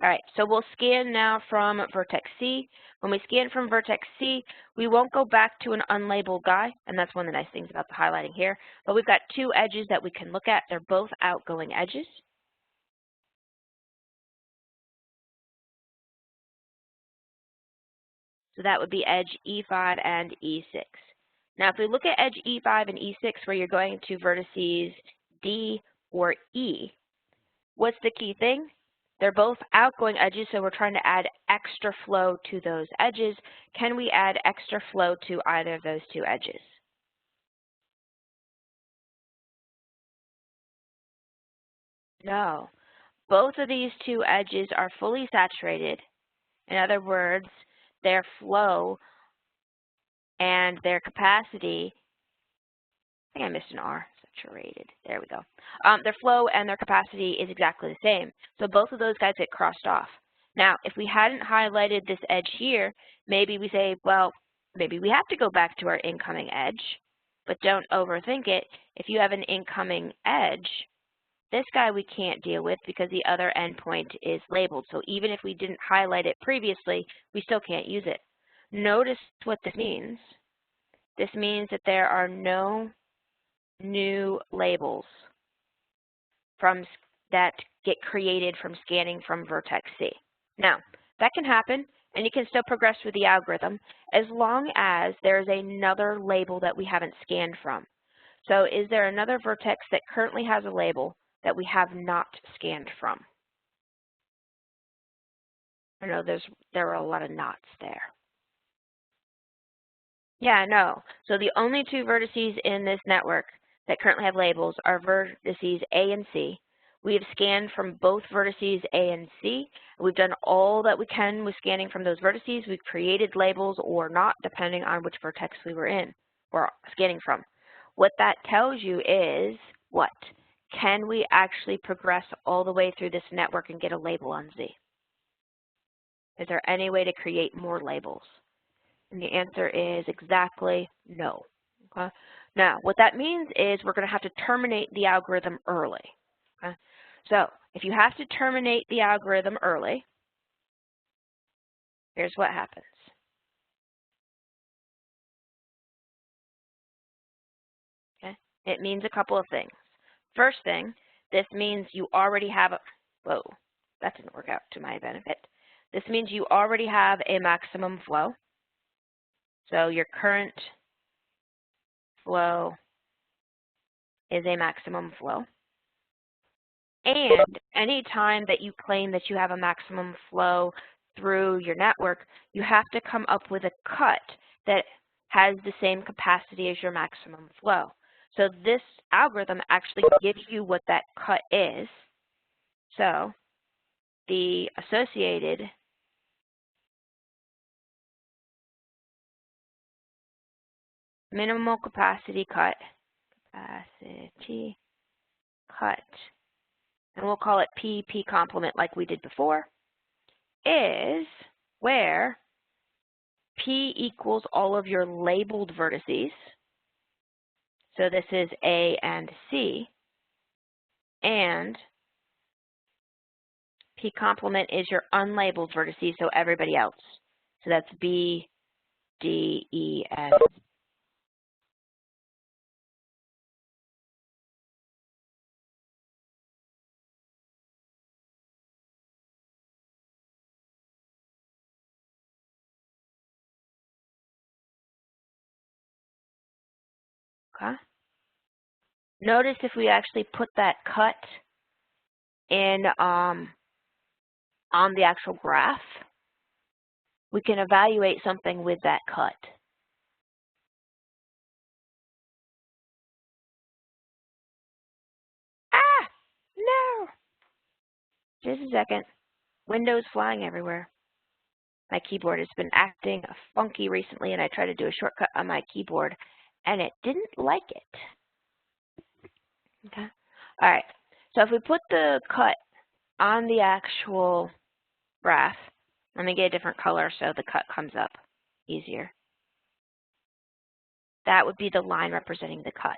All right, so we'll scan now from vertex C. When we scan from vertex C, we won't go back to an unlabeled guy, and that's one of the nice things about the highlighting here. But we've got two edges that we can look at. They're both outgoing edges. So that would be edge E5 and E6. Now, if we look at edge E5 and E6, where you're going to vertices D or E, what's the key thing? They're both outgoing edges, so we're trying to add extra flow to those edges. Can we add extra flow to either of those two edges? No. Both of these two edges are fully saturated. In other words, their flow and their capacity, I think I missed an R, saturated, there we go. Their flow and their capacity is exactly the same. So both of those guys get crossed off. Now, if we hadn't highlighted this edge here, maybe we say, well, maybe we have to go back to our incoming edge, but don't overthink it. If you have an incoming edge, this guy we can't deal with because the other endpoint is labeled. So even if we didn't highlight it previously, we still can't use it. Notice what this means. This means that there are no new labels that get created from scanning from vertex C. Now, that can happen, and you can still progress with the algorithm as long as there's another label that we haven't scanned from. So is there another vertex that currently has a label that we have not scanned from? I know there are a lot of knots there. Yeah, no. So the only two vertices in this network that currently have labels are vertices A and C. We have scanned from both vertices A and C. We've done all that we can with scanning from those vertices. We've created labels or not, depending on which vertex we were in or scanning from. What that tells you is what? Can we actually progress all the way through this network and get a label on Z? Is there any way to create more labels? And the answer is exactly no. Okay? Now, what that means is we're going to have to terminate the algorithm early. Okay? So, if you have to terminate the algorithm early, here's what happens. Okay? It means a couple of things. First thing, this means you already have a, whoa, that didn't work out to my benefit. This means you already have a maximum flow. So your current flow is a maximum flow. And any time that you claim that you have a maximum flow through your network, you have to come up with a cut that has the same capacity as your maximum flow. So this algorithm actually gives you what that cut is. So the associated minimal capacity cut, and we'll call it P complement like we did before, is where P equals all of your labeled vertices. So this is A and C. And P complement is your unlabeled vertices, so everybody else. So that's B, D, E, and okay. Notice if we actually put that cut in on the actual graph, we can evaluate something with that cut. Ah, no. Just a second. Windows flying everywhere. My keyboard has been acting funky recently, and I tried to do a shortcut on my keyboard, and it didn't like it. Okay. All right. So if we put the cut on the actual graph, let me get a different color so the cut comes up easier. That would be the line representing the cut.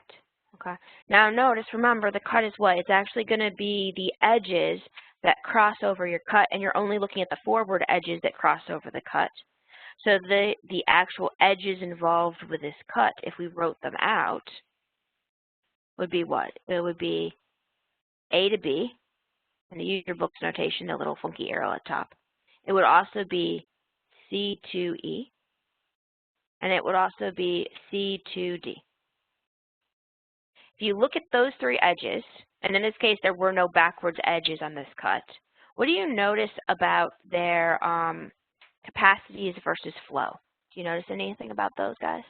Okay. Now notice, remember, the cut is what? It's actually going to be the edges that cross over your cut, and you're only looking at the forward edges that cross over the cut. So the actual edges involved with this cut, if we wrote them out, would be what? It would be A to B, and use your book's notation, the little funky arrow at top. It would also be C to E, and it would also be C to D. If you look at those three edges, and in this case there were no backwards edges on this cut, what do you notice about their capacities versus flow? Do you notice anything about those guys?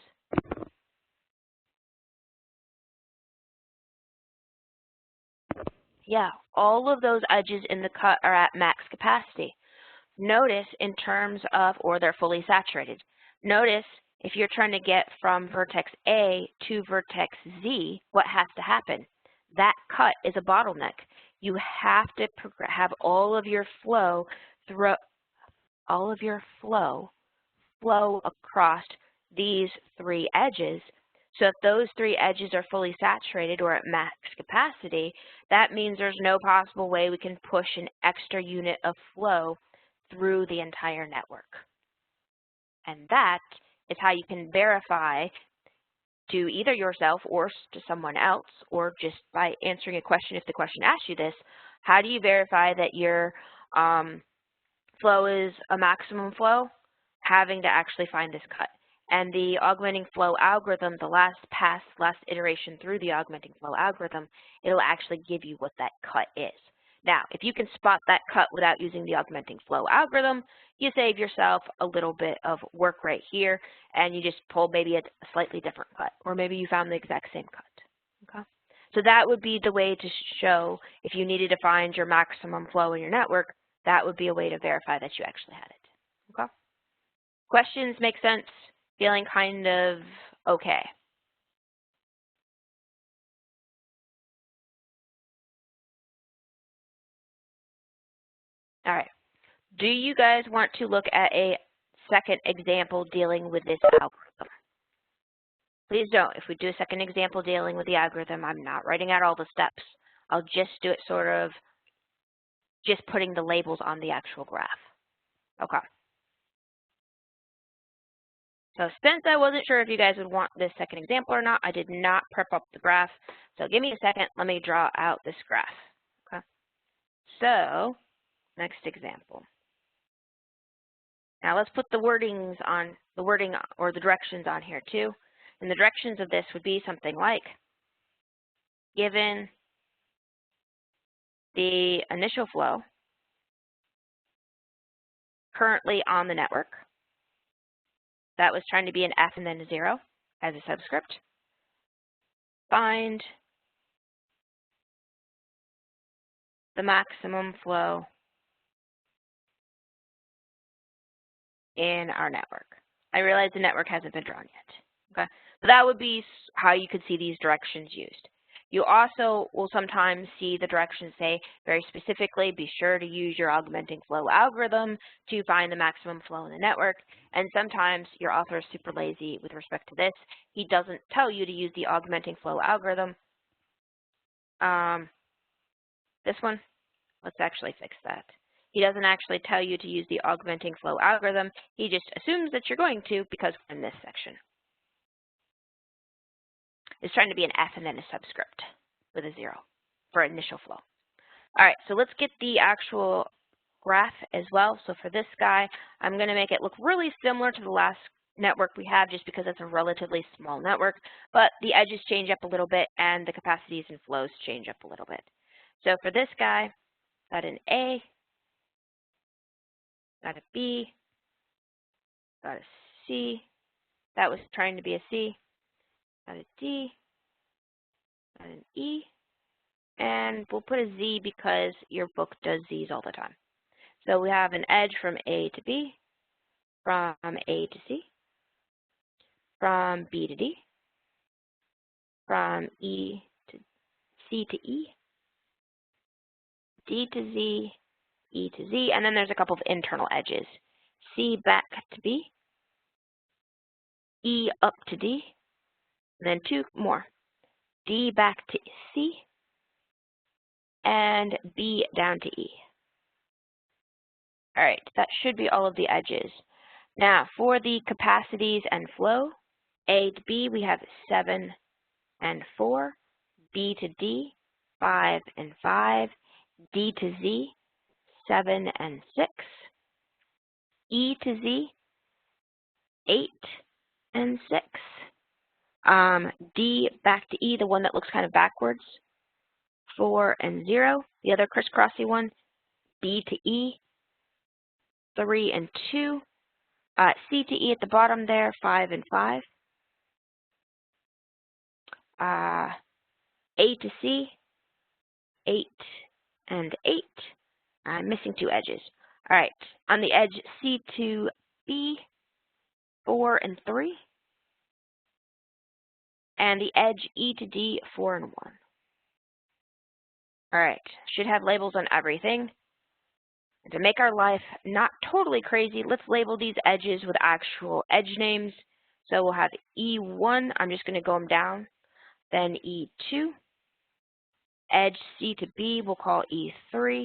Yeah, all of those edges in the cut are at max capacity. Notice in terms of, or they're fully saturated. Notice if you're trying to get from vertex A to vertex Z, what has to happen? That cut is a bottleneck. You have to have all of your flow flow across these three edges. So if those three edges are fully saturated or at max capacity, that means there's no possible way we can push an extra unit of flow through the entire network. And that is how you can verify to either yourself or to someone else, or just by answering a question if the question asks you this, how do you verify that your flow is a maximum flow? Having to actually find this cut. And the Augmenting Flow Algorithm, the last iteration through the Augmenting Flow Algorithm, it'll actually give you what that cut is. Now, if you can spot that cut without using the Augmenting Flow Algorithm, you save yourself a little bit of work right here, and you just pull maybe a slightly different cut, or maybe you found the exact same cut. Okay? So that would be the way to show if you needed to find your maximum flow in your network, that would be a way to verify that you actually had it. Okay? Questions make sense? Feeling kind of okay? All right. Do you guys want to look at a second example dealing with this algorithm? Please don't. If we do a second example dealing with the algorithm, I'm not writing out all the steps. I'll just do it sort of just putting the labels on the actual graph. Okay. So since I wasn't sure if you guys would want this second example or not, I did not prep up the graph. So give me a second. Let me draw out this graph. Okay. So next example. Now let's put the wording or the directions on here too. And the directions of this would be something like, given the initial flow currently on the network, that was trying to be an F and then a 0 as a subscript, find the maximum flow in our network. I realize the network hasn't been drawn yet. Okay, so that would be how you could see these directions used. You also will sometimes see the directions say very specifically, be sure to use your Augmenting Flow Algorithm to find the maximum flow in the network. And sometimes your author is super lazy with respect to this. He doesn't tell you to use the Augmenting Flow Algorithm. This one, let's actually fix that. He doesn't actually tell you to use the Augmenting Flow Algorithm. He just assumes that you're going to because we're in this section. It's trying to be an F and then a subscript with a 0 for initial flow. All right, so let's get the actual graph as well. So for this guy, I'm going to make it look really similar to the last network we have just because it's a relatively small network, but the edges change up a little bit and the capacities and flows change up a little bit. So for this guy, got an A, got a B, got a C, that was trying to be a C, got a D, got an E, and we'll put a Z because your book does Z's all the time. So we have an edge from A to B, from A to C, from B to D, from E to C to E, D to Z, E to Z, and then there's a couple of internal edges. C back to B, E up to D, and then 2 more. D back to C, and B down to E. All right, that should be all of the edges. Now, for the capacities and flow, A to B, we have 7 and 4, B to D, 5 and 5, D to Z, 7 and 6, E to Z, 8 and 6, D back to E, the one that looks kind of backwards, 4 and 0, the other crisscrossy one, B to E, 3 and 2, C to E at the bottom there, 5 and 5, A to C, 8 and 8. I'm missing 2 edges. All right, on the edge C to B, 4 and 3, and the edge E to D, 4 and 1. All right, should have labels on everything. And to make our life not totally crazy, let's label these edges with actual edge names. So we'll have E1, I'm just going to go them down, then E2, edge C to B, we'll call E3,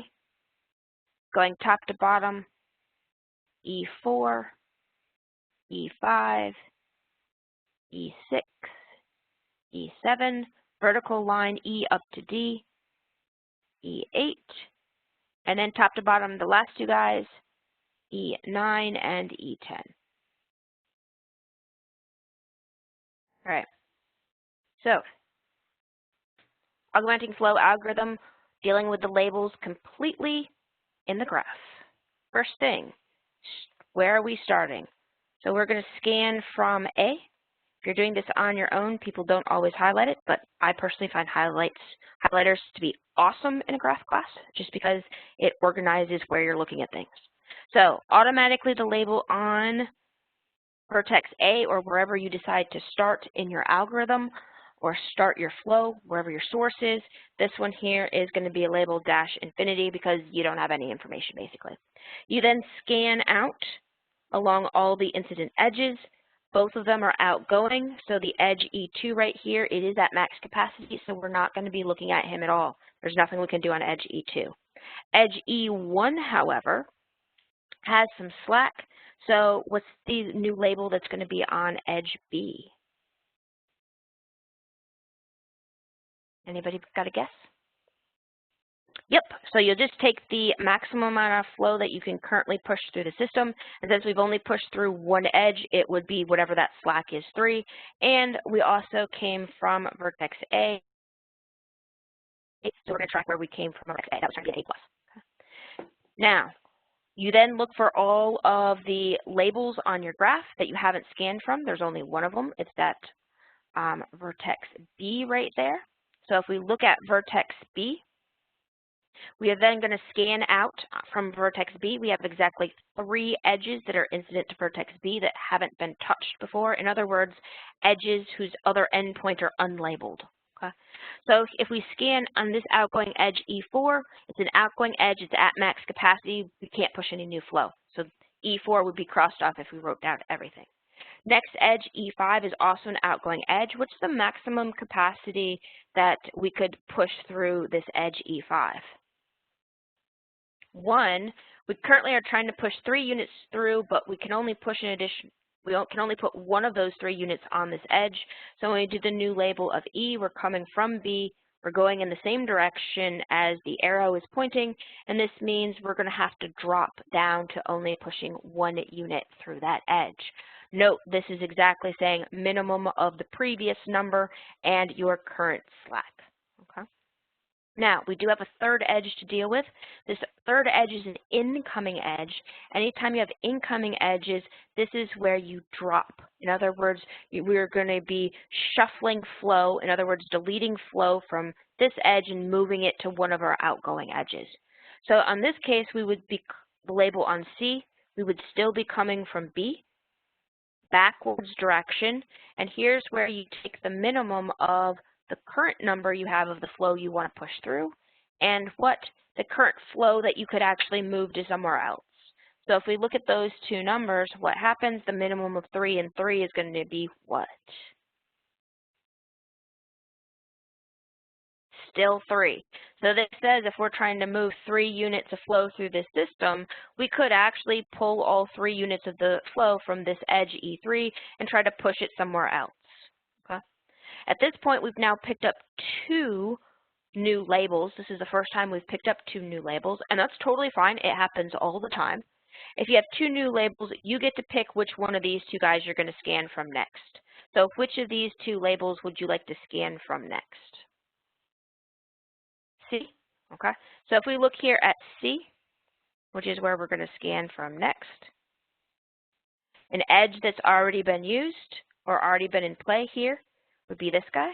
going top to bottom, E4, E5, E6, E7, vertical line E up to D, E8, and then top to bottom, the last 2 guys, E9 and E10. All right, so Augmenting Flow Algorithm, dealing with the labels completely in the graph. First thing, where are we starting? So we're going to scan from A. If you're doing this on your own, people don't always highlight it, but I personally find highlighters to be awesome in a graph class just because it organizes where you're looking at things. So automatically the label on vertex A or wherever you decide to start in your algorithm or start your flow, wherever your source is, this one here is going to be a label -infinity because you don't have any information basically. You then scan out along all the incident edges. Both of them are outgoing, so the edge E2 right here, it is at max capacity, so we're not going to be looking at him at all. There's nothing we can do on edge E2. Edge E1, however, has some slack, so what's the new label that's going to be on edge B? Anybody got a guess? Yep, so you'll just take the maximum amount of flow that you can currently push through the system, and since we've only pushed through one edge, it would be whatever that slack is, 3, and we also came from vertex A, so we're going to track where we came from vertex A, that was trying to get A+. Now, you then look for all of the labels on your graph that you haven't scanned from. There's only one of them, it's that vertex B right there. So if we look at vertex B, we are then going to scan out from vertex B. We have exactly 3 edges that are incident to vertex B that haven't been touched before. In other words, edges whose other endpoint are unlabeled. Okay? So if we scan on this outgoing edge E4, it's an outgoing edge, it's at max capacity, we can't push any new flow. So E4 would be crossed off if we wrote down everything. Next edge, E5, is also an outgoing edge. What's the maximum capacity that we could push through this edge E5? 1. We currently are trying to push 3 units through, but we can only push an addition. We can only put one of those 3 units on this edge. So when we do the new label of E, we're coming from B. We're going in the same direction as the arrow is pointing, and this means we're going to have to drop down to only pushing 1 unit through that edge. Note, this is exactly saying minimum of the previous number and your current slack. Okay. Now, we do have a 3rd edge to deal with. This 3rd edge is an incoming edge. Anytime you have incoming edges, this is where you drop. In other words, we're going to be shuffling flow, in other words, deleting flow from this edge and moving it to one of our outgoing edges. So on this case, we would be the label on C. We would still be coming from B, backwards direction, and here's where you take the minimum of the current number you have of the flow you want to push through and what the current flow that you could actually move to somewhere else. So if we look at those 2 numbers, what happens? The minimum of 3 and 3 is going to be what? still 3. So this says if we're trying to move 3 units of flow through this system, we could actually pull all 3 units of the flow from this edge E3 and try to push it somewhere else. Okay? At this point, we've now picked up 2 new labels. This is the first time we've picked up 2 new labels, and that's totally fine. It happens all the time. If you have 2 new labels, you get to pick which one of these 2 guys you're going to scan from next. So which of these 2 labels would you like to scan from next? C? Okay. So if we look here at C, which is where we're going to scan from next, an edge that's already been used or already been in play here would be this guy.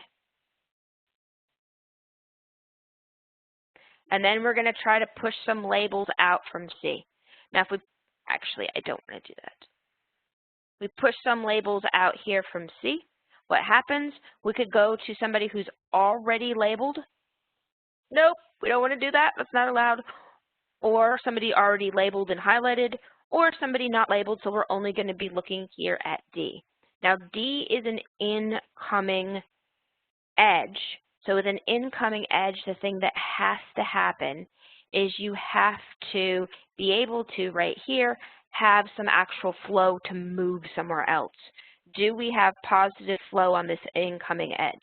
And then we're going to try to push some labels out from C. Now if we, actually I don't want to do that. We push some labels out here from C. What happens? We could go to somebody who's already labeled. Nope, we don't want to do that. That's not allowed. Or somebody already labeled and highlighted, or somebody not labeled, so we're only going to be looking here at D. Now D is an incoming edge. So with an incoming edge, the thing that has to happen is you have to be able to, right here, have some actual flow to move somewhere else. Do we have positive flow on this incoming edge?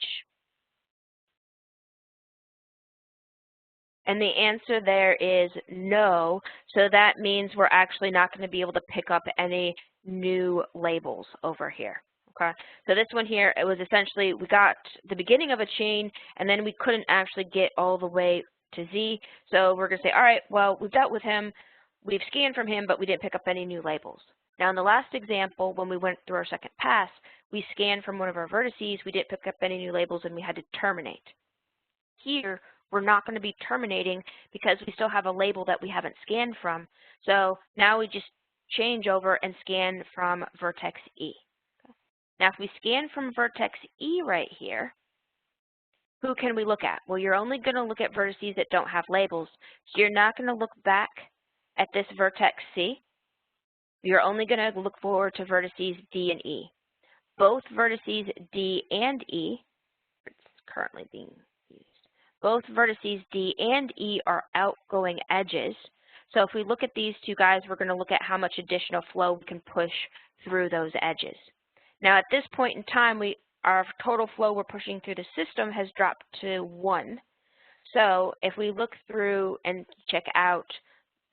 And the answer there is no, so that means we're actually not going to be able to pick up any new labels over here. Okay, so this one here, it was essentially, we got the beginning of a chain, and then we couldn't actually get all the way to Z, so we're going to say, all right, well, we've dealt with him, we've scanned from him, but we didn't pick up any new labels. Now, in the last example, when we went through our second pass, we scanned from one of our vertices, we didn't pick up any new labels, and we had to terminate. Here, we're not going to be terminating because we still have a label that we haven't scanned from, so now we just change over and scan from vertex E. Now, if we scan from vertex E right here, who can we look at? Well, you're only going to look at vertices that don't have labels. So you're not going to look back at this vertex C. You're only going to look forward to vertices D and E. Both vertices D and E, it's currently being used, both vertices D and E are outgoing edges. So if we look at these 2 guys, we're going to look at how much additional flow we can push through those edges. Now, at this point in time, our total flow we're pushing through the system has dropped to 1. So if we look through and check out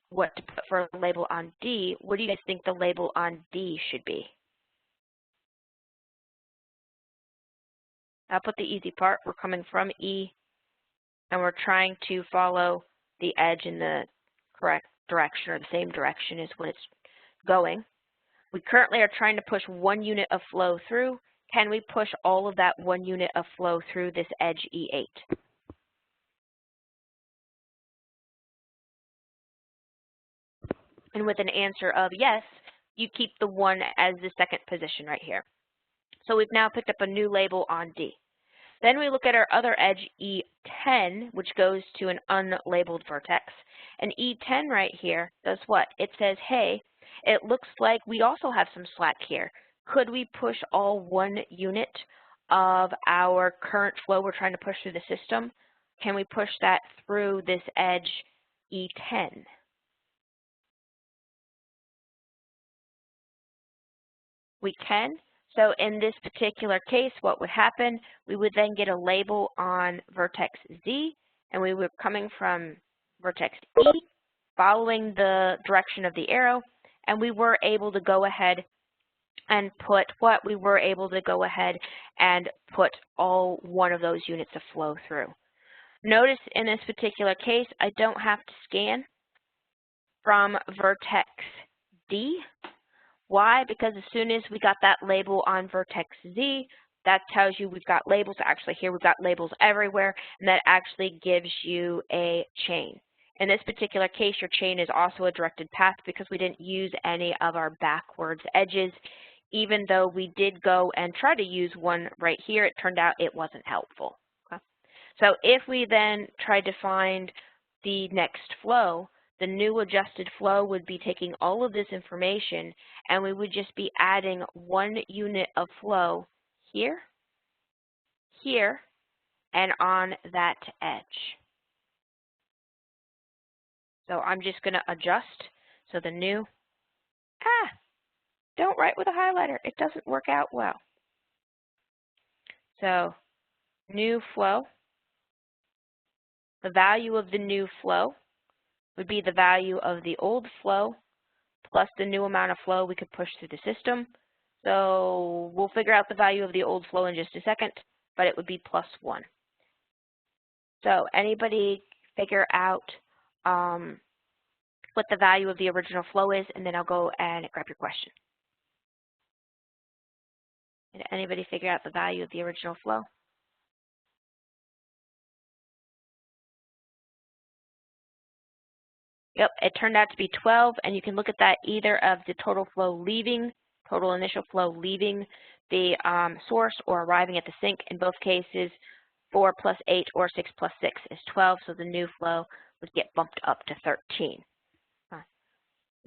what to put for a label on D, what do you guys think the label on D should be? I'll put the easy part. We're coming from E, and we're trying to follow the edge in the correct direction or the same direction as when it's going. We currently are trying to push 1 unit of flow through. Can we push all of that 1 unit of flow through this edge E8? And with an answer of yes, you keep the 1 as the second position right here. So we've now picked up a new label on D. Then we look at our other edge, E10, which goes to an unlabeled vertex. And E10 right here does what? It says, hey, it looks like we also have some slack here. Could we push all 1 unit of our current flow we're trying to push through the system? Can we push that through this edge E10? We can. So in this particular case, what would happen, we would then get a label on vertex Z, and we were coming from vertex E, following the direction of the arrow, and we were able to go ahead and put what? We were able to go ahead and put all 1 of those units of flow through. Notice in this particular case, I don't have to scan from vertex D. Why? Because as soon as we got that label on vertex Z, that tells you we've got labels. Actually, here we've got labels everywhere, and that actually gives you a chain. In this particular case, your chain is also a directed path because we didn't use any of our backwards edges. Even though we did go and try to use 1 right here, it turned out it wasn't helpful. Okay? So if we then tried to find the next flow, the new adjusted flow would be taking all of this information, and we would just be adding 1 unit of flow here, here, and on that edge. So I'm just going to adjust. So the new, don't write with a highlighter. It doesn't work out well. So new flow, the value of the new flow would be the value of the old flow plus the new amount of flow we could push through the system. So we'll figure out the value of the old flow in just a second, but it would be +1. So anybody figure out what the value of the original flow is, and then I'll go and grab your question. Did anybody figure out the value of the original flow? Yep, it turned out to be 12, and you can look at that either of the total flow leaving, total initial flow leaving the source or arriving at the sink. In both cases, 4 plus 8 or 6 plus 6 is 12, so the new flow would get bumped up to 13.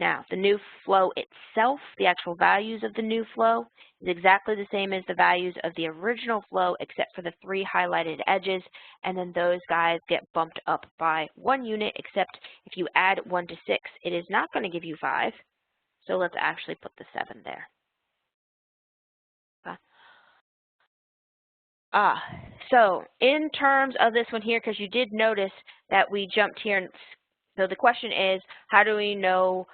Now, the new flow itself, the actual values of the new flow, is exactly the same as the values of the original flow except for the 3 highlighted edges, and then those guys get bumped up by 1 unit, except if you add 1 to 6, it is not going to give you 5. So let's actually put the 7 there. So in terms of this one here, because you did notice that we jumped here, and so the question is, how do we know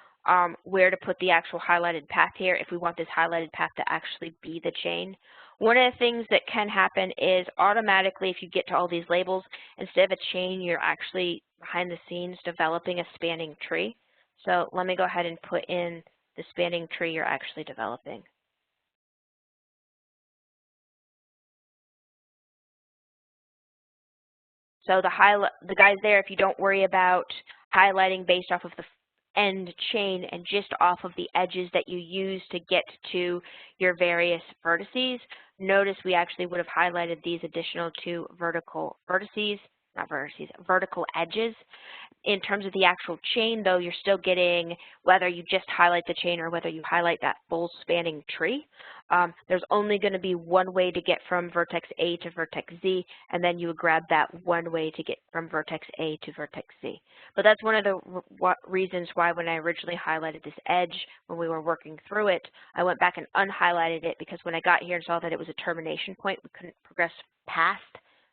where to put the actual highlighted path here if we want this highlighted path to actually be the chain? One of the things that can happen is automatically if you get to all these labels, instead of a chain, you're actually behind the scenes developing a spanning tree. So let me go ahead and put in the spanning tree you're actually developing. So the guys there, if you don't worry about highlighting based off of the end chain and just off of the edges that you use to get to your various vertices, notice we actually would have highlighted these additional 2 vertical vertices, not vertices, vertical edges. In terms of the actual chain, though, you're still getting, whether you just highlight the chain or whether you highlight that full spanning tree, there's only going to be one way to get from vertex A to vertex Z, and then you would grab that one way to get from vertex A to vertex Z. But that's one of the reasons why when I originally highlighted this edge, when we were working through it, I went back and unhighlighted it because when I got here and saw that it was a termination point, we couldn't progress past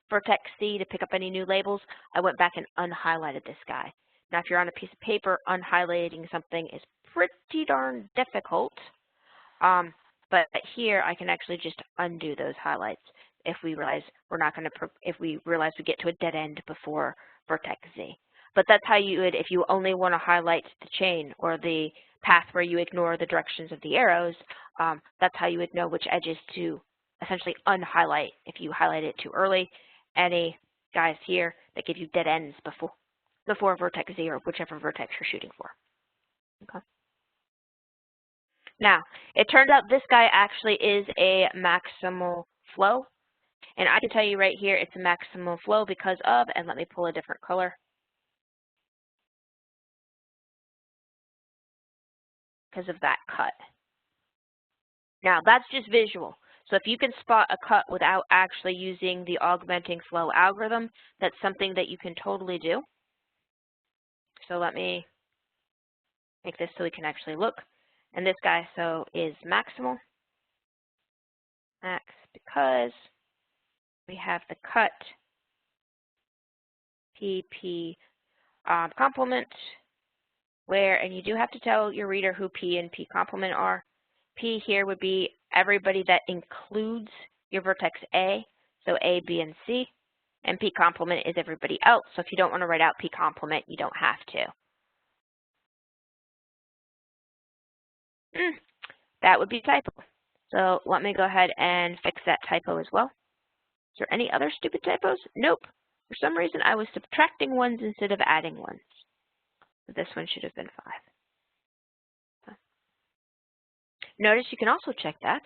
vertex C to pick up any new labels, I went back and unhighlighted this guy. Now, if you're on a piece of paper, unhighlighting something is pretty darn difficult. But here, I can actually just undo those highlights if we realize we're not going to, if we realize we get to a dead end before vertex Z. But that's how you would, if you only want to highlight the chain or the path where you ignore the directions of the arrows, that's how you would know which edges to essentially unhighlight if you highlight it too early. Any guys here that give you dead ends before vertex Z or whichever vertex you're shooting for. Okay. Now, it turns out this guy actually is a maximal flow. And I can tell you right here it's a maximal flow because of, and let me pull a different color. Because of that cut. Now, that's just visual. So if you can spot a cut without actually using the augmenting flow algorithm, that's something that you can totally do. So let me make this so we can actually look. And this guy, so, is maximal. Max, because we have the cut PP complement, where, and you do have to tell your reader who P and P complement are. P here would be everybody that includes your vertex A, so A, B, and C. And P complement is everybody else. So if you don't want to write out P complement, you don't have to. That would be typo. So let me go ahead and fix that typo as well. Is there any other stupid typos? Nope. For some reason, I was subtracting ones instead of adding ones. So this one should have been 5. Notice you can also check that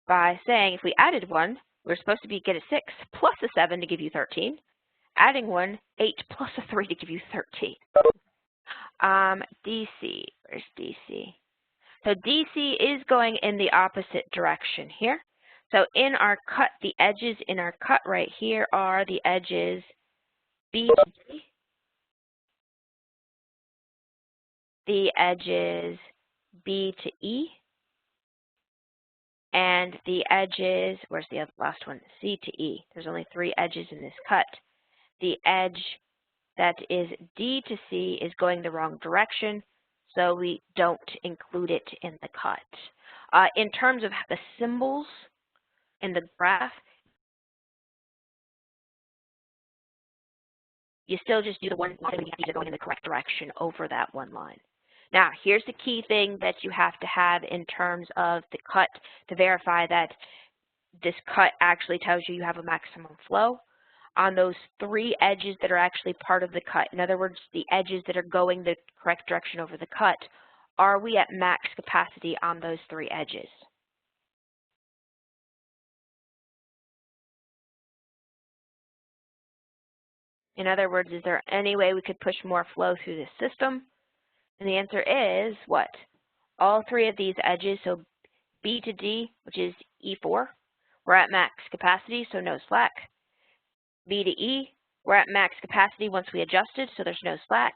by saying if we added 1, we're supposed to get a 6 plus a 7 to give you 13. Adding 1, 8 plus a 3 to give you 13. DC, where's DC? So DC is going in the opposite direction here. So in our cut, the edges in our cut right here are the edges B to D, the edges B to E, and the edges, where's the last one? C to E. There's only 3 edges in this cut. The edge that is D to C is going the wrong direction, so we don't include it in the cut. In terms of the symbols in the graph, you still just do the one line, these are going in the correct direction over that one line. Now, here's the key thing that you have to have in terms of the cut to verify that this cut actually tells you have a maximum flow. On those 3 edges that are actually part of the cut, in other words, the edges that are going the correct direction over the cut, are we at max capacity on those 3 edges? In other words, is there any way we could push more flow through this system? And the answer is what? All 3 of these edges, so B to D, which is E4, we're at max capacity, so no slack. B to E, we're at max capacity once we adjusted, so there's no slack.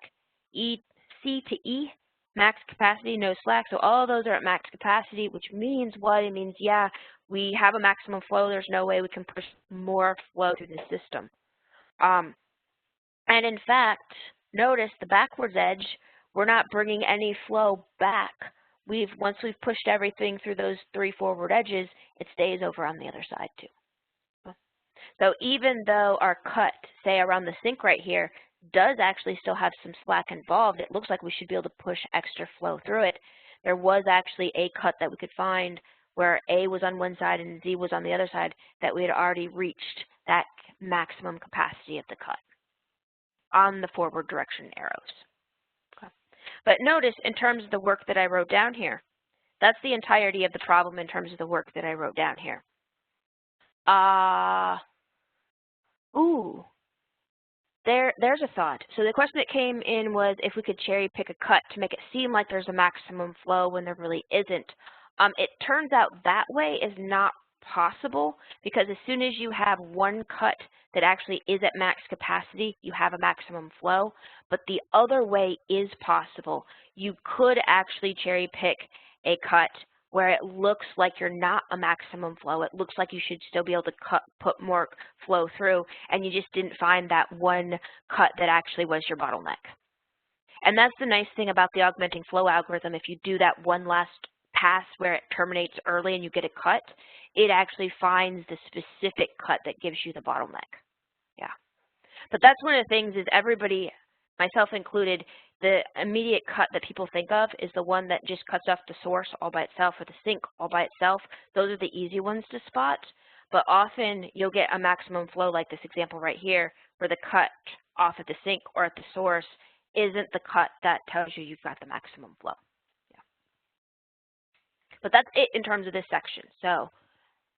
C to E, max capacity, no slack. So all of those are at max capacity, which means what? It means, yeah, we have a maximum flow. There's no way we can push more flow through the system. And in fact, notice the backwards edge, we're not bringing any flow back. Once we've pushed everything through those 3 forward edges, it stays over on the other side too. So even though our cut, say around the sink right here, does actually still have some slack involved, it looks like we should be able to push extra flow through it. There was actually a cut that we could find where A was on one side and Z was on the other side that we had already reached that maximum capacity of the cut on the forward direction arrows. Okay. But notice in terms of the work that I wrote down here, that's the entirety of the problem in terms of the work that I wrote down here. There's a thought. So the question that came in was if we could cherry pick a cut to make it seem like there's a maximum flow when there really isn't. It turns out that way is not possible because as soon as you have one cut that actually is at max capacity, you have a maximum flow. But the other way is possible. You could actually cherry pick a cut where it looks like you're not a maximum flow. It looks like you should still be able to put more flow through, and you just didn't find that one cut that actually was your bottleneck. And that's the nice thing about the augmenting flow algorithm. If you do that one last pass where it terminates early and you get a cut, it actually finds the specific cut that gives you the bottleneck. Yeah. But that's one of the things is everybody, myself included, the immediate cut that people think of is the one that just cuts off the source all by itself or the sink all by itself. Those are the easy ones to spot. But often you'll get a maximum flow like this example right here where the cut off at the sink or at the source isn't the cut that tells you you've got the maximum flow. Yeah. But that's it in terms of this section. So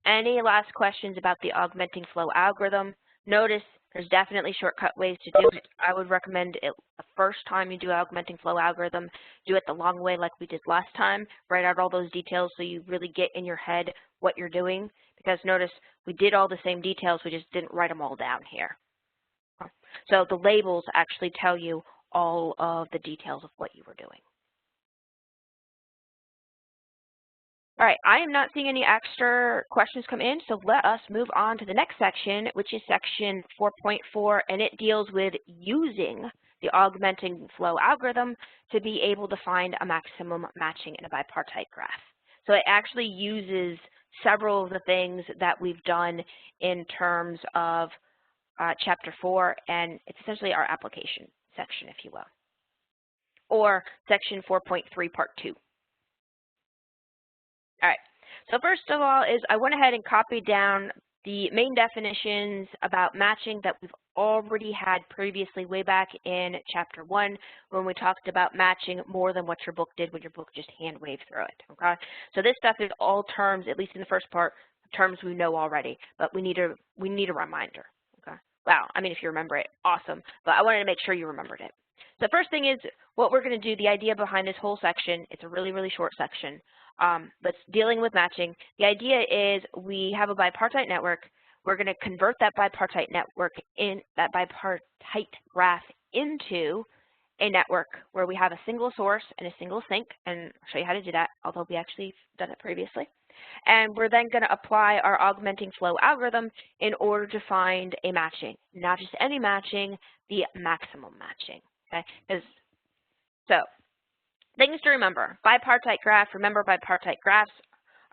any last questions about the augmenting flow algorithm? Notice there's definitely shortcut ways to do it. I would recommend it the first time you do augmenting flow algorithm, do it the long way like we did last time. Write out all those details so you really get in your head what you're doing. Because notice we did all the same details, we just didn't write them all down here. So the labels actually tell you all of the details of what you were doing. All right, I am not seeing any extra questions come in, so let us move on to the next section, which is section 4.4, and it deals with using the augmenting flow algorithm to be able to find a maximum matching in a bipartite graph. So it actually uses several of the things that we've done in terms of Chapter 4, and it's essentially our application section, if you will, or section 4.3, Part 2. All right, so first of all is I went ahead and copied down the main definitions about matching that we've already had previously way back in Chapter 1 when we talked about matching more than what your book did when your book just hand waved through it, okay? So this stuff is all terms, at least in the first part, terms we know already, but we need a reminder, okay? Wow, I mean, if you remember it, awesome, but I wanted to make sure you remembered it. The first thing is what we're going to do, the idea behind this whole section, it's a really, really short section, but dealing with matching. The idea is we have a bipartite network. We're going to convert that bipartite network that bipartite graph into a network where we have a single source and a single sink, and I'll show you how to do that, although we actually done it previously. And we're then going to apply our augmenting flow algorithm in order to find a matching, not just any matching, the maximum matching. Okay? So things to remember: bipartite graph. Remember, bipartite graphs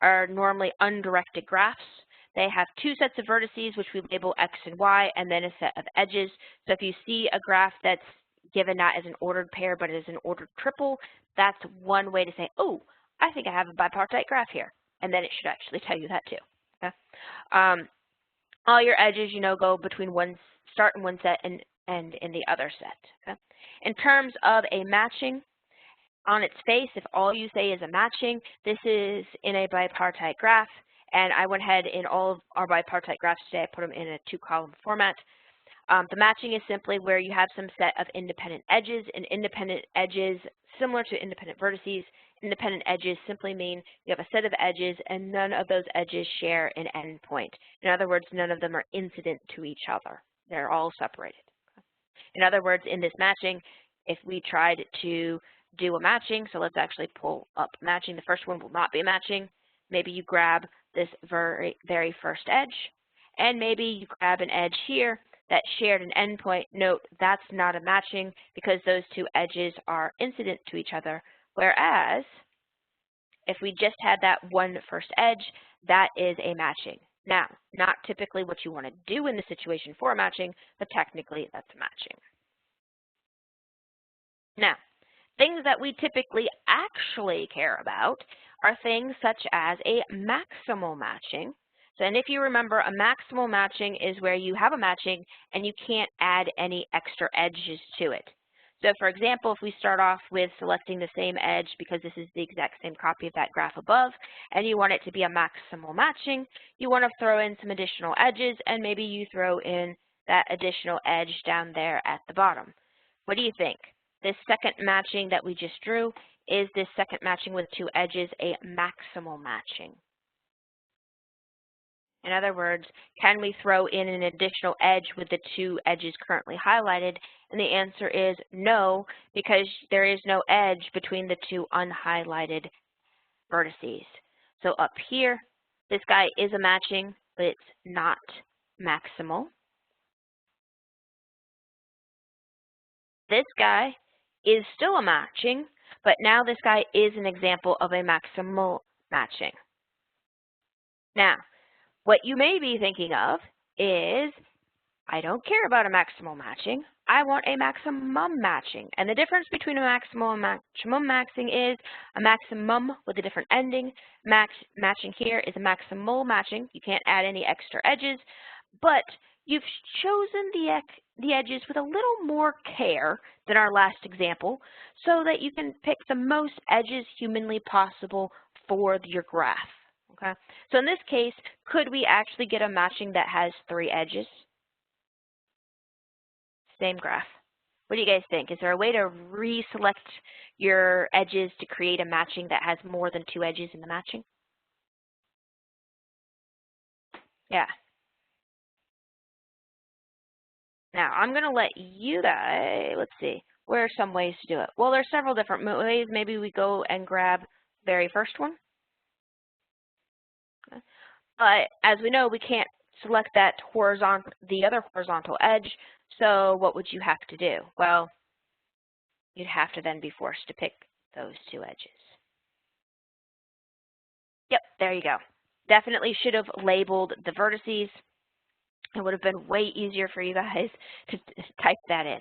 are normally undirected graphs. They have two sets of vertices, which we label X and Y, and then a set of edges. So if you see a graph that's given not as an ordered pair, but as an ordered triple, that's one way to say, oh, I think I have a bipartite graph here. And then it should actually tell you that too. Okay? All your edges, go between start in one set and in the other set. Okay? In terms of a matching, on its face, if all you say is a matching, this is in a bipartite graph. And I went ahead in all of our bipartite graphs today, I put them in a 2-column format. The matching is simply where you have some set of independent edges, and independent edges, similar to independent vertices, independent edges simply mean you have a set of edges and none of those edges share an endpoint. In other words, none of them are incident to each other. They're all separated. In other words, in this matching, if we tried to do a matching, so let's actually pull up matching. The first one will not be a matching. Maybe you grab this very first edge, and maybe you grab an edge here that shared an endpoint. Note, that's not a matching because those two edges are incident to each other, whereas if we just had that one first edge, that is a matching. Now, not typically what you want to do in the situation for a matching, but technically that's a matching. Now, things that we typically actually care about are things such as a maximal matching. So, and if you remember, a maximal matching is where you have a matching and you can't add any extra edges to it. So, for example, if we start off with selecting the same edge because this is the exact same copy of that graph above, and you want it to be a maximal matching, you want to throw in some additional edges, and maybe you throw in that additional edge down there at the bottom. What do you think? This second matching that we just drew, is this second matching with two edges a maximal matching? In other words, can we throw in an additional edge with the two edges currently highlighted? And the answer is no, because there is no edge between the two unhighlighted vertices. So up here, this guy is a matching, but it's not maximal. This guy is still a matching, but now this guy is an example of a maximal matching. Now, what you may be thinking of is, I don't care about a maximal matching, I want a maximum matching. And the difference between a maximal and maximum matching is a maximum with a different ending. Matching here is a maximal matching. You can't add any extra edges, but you've chosen the edges with a little more care than our last example so that you can pick the most edges humanly possible for your graph. Okay? So in this case, could we actually get a matching that has 3 edges? Same graph. What do you guys think? Is there a way to reselect your edges to create a matching that has more than 2 edges in the matching? Yeah. Now, I'm going to let you guys, let's see, where are some ways to do it? Well, there's several different ways. Maybe we go and grab the very first one. Okay. But as we know, we can't select that the other horizontal edge. So what would you have to do? Well, you'd have to then be forced to pick those 2 edges. Yep, there you go. Definitely should have labeled the vertices. It would have been way easier for you guys to type that in.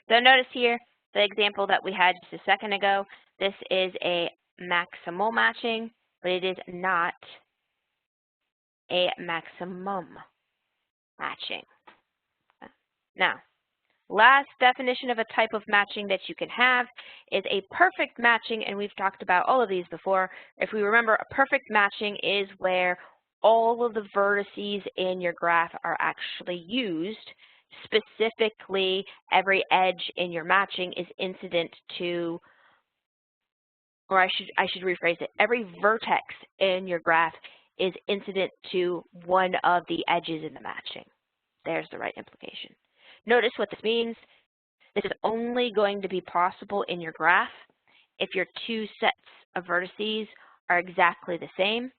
So notice here, the example that we had just a second ago, this is a maximal matching, but it is not a maximum matching. Now, last definition of a type of matching that you can have is a perfect matching, and we've talked about all of these before. If we remember, a perfect matching is where all of the vertices in your graph are actually used specifically every edge in your matching is incident to, or I should rephrase it, every vertex in your graph is incident to one of the edges in the matching. There's the right implication. Notice what this means. This is only going to be possible in your graph if your two sets of vertices are exactly the same.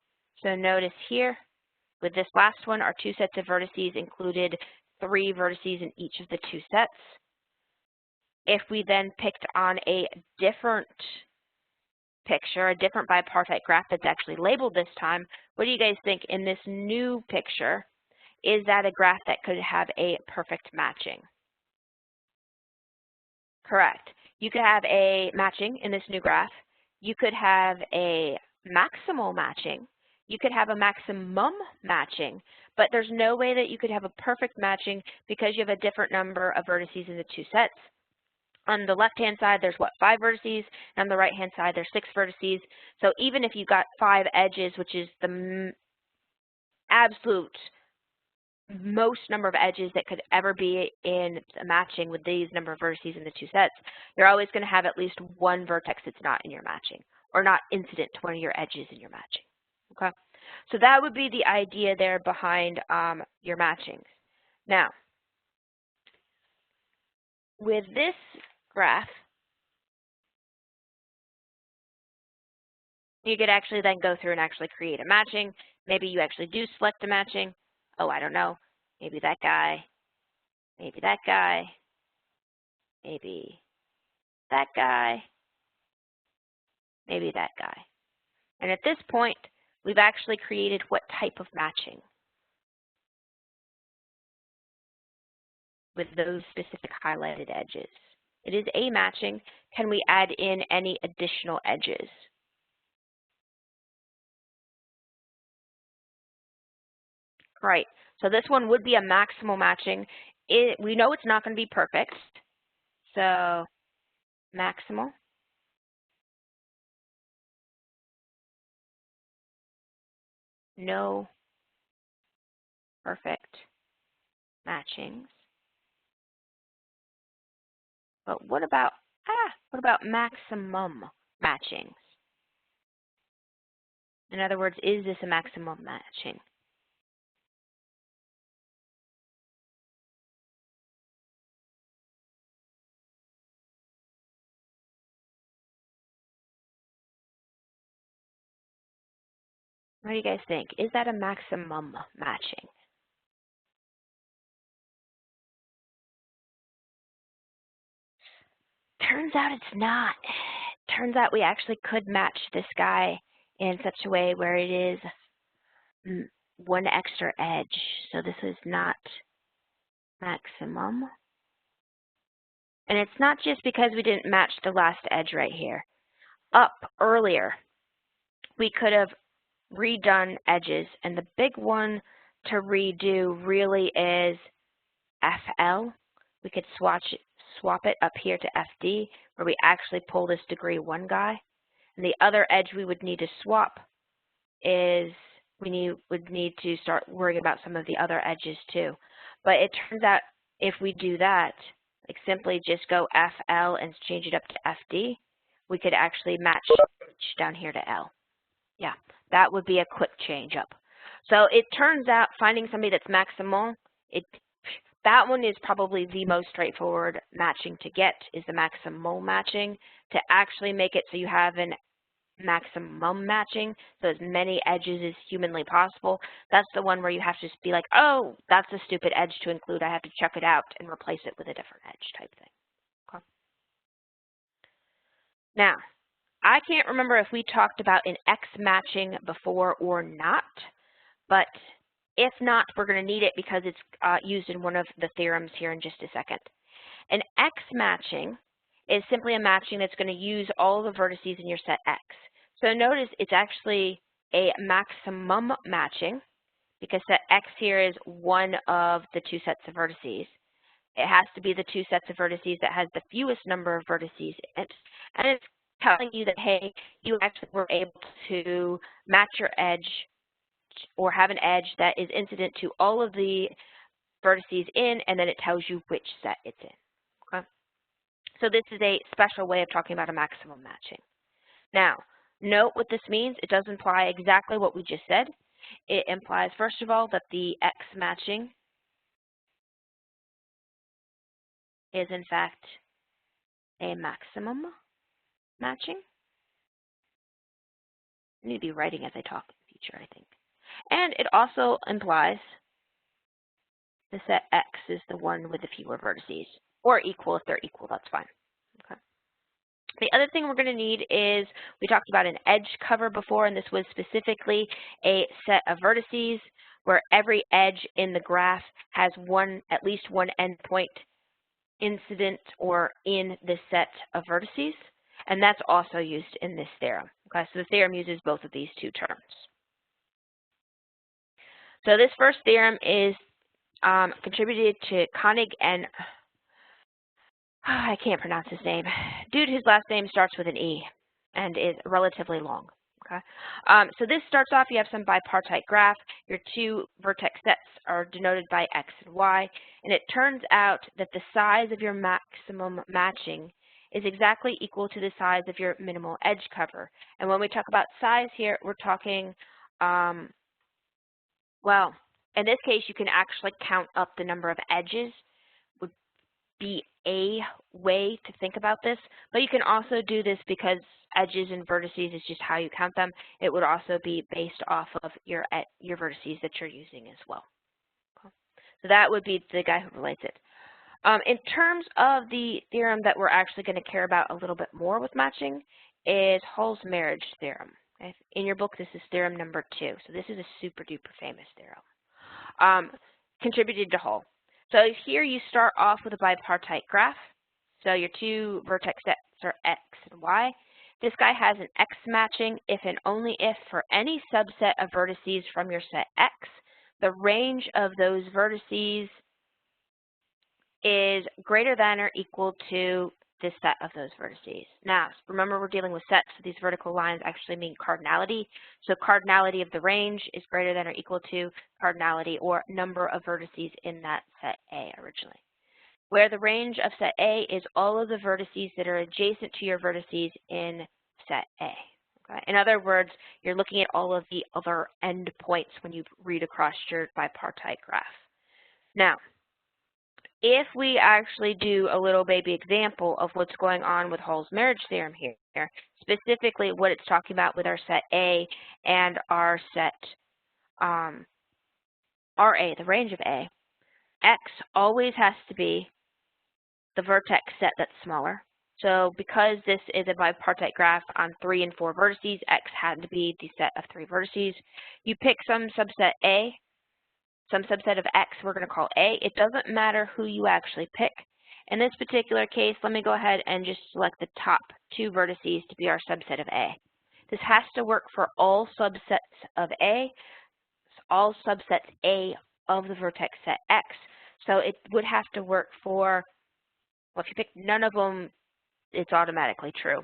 So notice here, with this last one, our two sets of vertices included 3 vertices in each of the two sets. If we then picked on a different picture, a different bipartite graph that's actually labeled this time, what do you guys think in this new picture? Is that a graph that could have a perfect matching? Correct. You could have a matching in this new graph. You could have a maximal matching. You could have a maximum matching, but there's no way that you could have a perfect matching because you have a different number of vertices in the two sets. On the left-hand side, there's 5 vertices, and on the right-hand side, there's 6 vertices. So even if you got 5 edges, which is the absolute most number of edges that could ever be in a matching with these number of vertices in the two sets, you're always going to have at least one vertex that's not in your matching, or not incident to one of your edges in your matching. Okay, so that would be the idea there behind your matchings. Now, with this graph, you could actually then go through and actually create a matching. Maybe you actually do select a matching. Oh, I don't know. Maybe that guy. Maybe that guy. Maybe that guy. Maybe that guy. And at this point, we've actually created what type of matching with those specific highlighted edges. It is a matching. Can we add in any additional edges? Right. So this one would be a maximal matching. We know it's not going to be perfect. So maximal. No perfect matchings. But what about maximum matchings? In other words, is this a maximum matching? What do you guys think? Is that a maximum matching? Turns out it's not. Turns out we actually could match this guy in such a way where it is one extra edge. So this is not maximum. And it's not just because we didn't match the last edge right here. Up earlier, we could have redone edges, and the big one to redo really is FL. We could swap it up here to FD, where we actually pull this degree 1 guy. And the other edge we would need to swap is would need to start worrying about some of the other edges too. But it turns out if we do that, like simply just go FL and change it up to FD, we could actually match down here to L. Yeah, that would be a quick change up. So it turns out finding somebody that's maximal, that one is probably the most straightforward matching to get, is the maximal matching. To actually make it so you have an maximum matching, so as many edges as humanly possible, that's the one where you have to just be like, oh, that's a stupid edge to include, I have to chuck it out and replace it with a different edge type thing. Okay. Now, I can't remember if we talked about an X matching before or not, but if not, we're going to need it because it's used in one of the theorems here in just a second. An X matching is simply a matching that's going to use all the vertices in your set X. So notice it's actually a maximum matching because set X here is one of the two sets of vertices. It has to be the two sets of vertices that has the fewest number of vertices in it. And it's telling you that, hey, you actually were able to match your edge or have an edge that is incident to all of the vertices in, and then it tells you which set it's in. Okay? So this is a special way of talking about a maximum matching. Now, note what this means. It does imply exactly what we just said. It implies, first of all, that the X matching is, in fact, a maximum matching. I need to be writing as I talk in the future, I think. And it also implies the set X is the one with the fewer vertices, or equal. If they're equal, that's fine. Okay. The other thing we're going to need is, we talked about an edge cover before, and this was specifically a set of vertices where every edge in the graph has at least one endpoint incident or in this set of vertices, and that's also used in this theorem. Okay, so the theorem uses both of these two terms. So this first theorem is contributed to Koenig and, I can't pronounce his name, dude whose last name starts with an E and is relatively long. Okay, so this starts off, you have some bipartite graph. Your two vertex sets are denoted by X and Y, and it turns out that the size of your maximum matching is exactly equal to the size of your minimal edge cover. And when we talk about size here, we're talking, well, in this case, you can actually count up the number of edges, would be a way to think about this. But you can also do this because edges and vertices is just how you count them. It would also be based off of your vertices that you're using as well. Okay. So that would be the guy who relates it. In terms of the theorem that we're actually going to care about a little bit more with matching is Hull's marriage theorem. Okay. In your book, this is theorem number 2. So this is a super duper famous theorem. Contributed to Hull. So here you start off with a bipartite graph. So your two vertex sets are X and Y. This guy has an X matching if and only if for any subset of vertices from your set X, the range of those vertices is greater than or equal to this set of those vertices. Now, remember we're dealing with sets, so these vertical lines actually mean cardinality. So cardinality of the range is greater than or equal to cardinality or number of vertices in that set A originally. Where the range of set A is all of the vertices that are adjacent to your vertices in set A. Okay? In other words, you're looking at all of the other endpoints when you read across your bipartite graph. Now, if we actually do a little baby example of what's going on with Hull's marriage theorem here, specifically what it's talking about with our set A and our set RA, the range of A, X always has to be the vertex set that's smaller. So because this is a bipartite graph on 3 and 4 vertices, X had to be the set of 3 vertices. You pick some subset A, some subset of X we're going to call A. It doesn't matter who you actually pick. In this particular case, let me go ahead and just select the top 2 vertices to be our subset of A. This has to work for all subsets of A, all subsets A of the vertex set X. So it would have to work for, well, if you pick none of them, it's automatically true.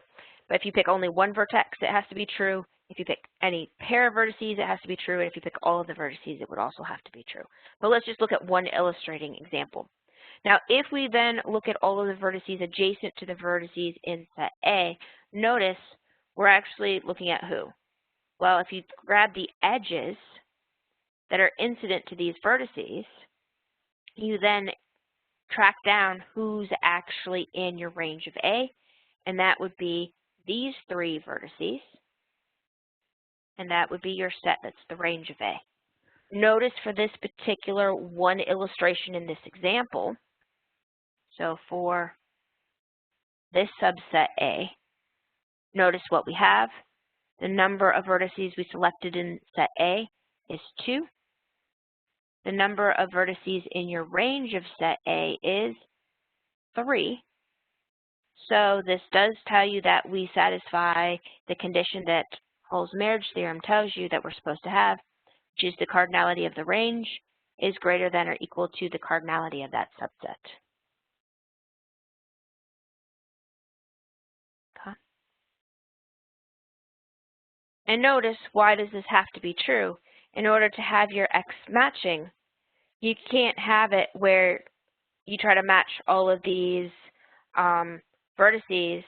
But if you pick only one vertex, it has to be true. If you pick any pair of vertices, it has to be true. And if you pick all of the vertices, it would also have to be true. But let's just look at one illustrating example. Now, if we then look at all of the vertices adjacent to the vertices in set A, notice we're actually looking at who? Well, if you grab the edges that are incident to these vertices, you then track down who's actually in your range of A, and that would be these 3 vertices, and that would be your set that's the range of A. Notice for this particular one illustration in this example, so for this subset A, notice what we have. The number of vertices we selected in set A is 2. The number of vertices in your range of set A is 3. So this does tell you that we satisfy the condition that Hull's marriage theorem tells you that we're supposed to have, which is the cardinality of the range is greater than or equal to the cardinality of that subset. Okay. And notice, why does this have to be true? In order to have your X matching, you can't have it where you try to match all of these vertices.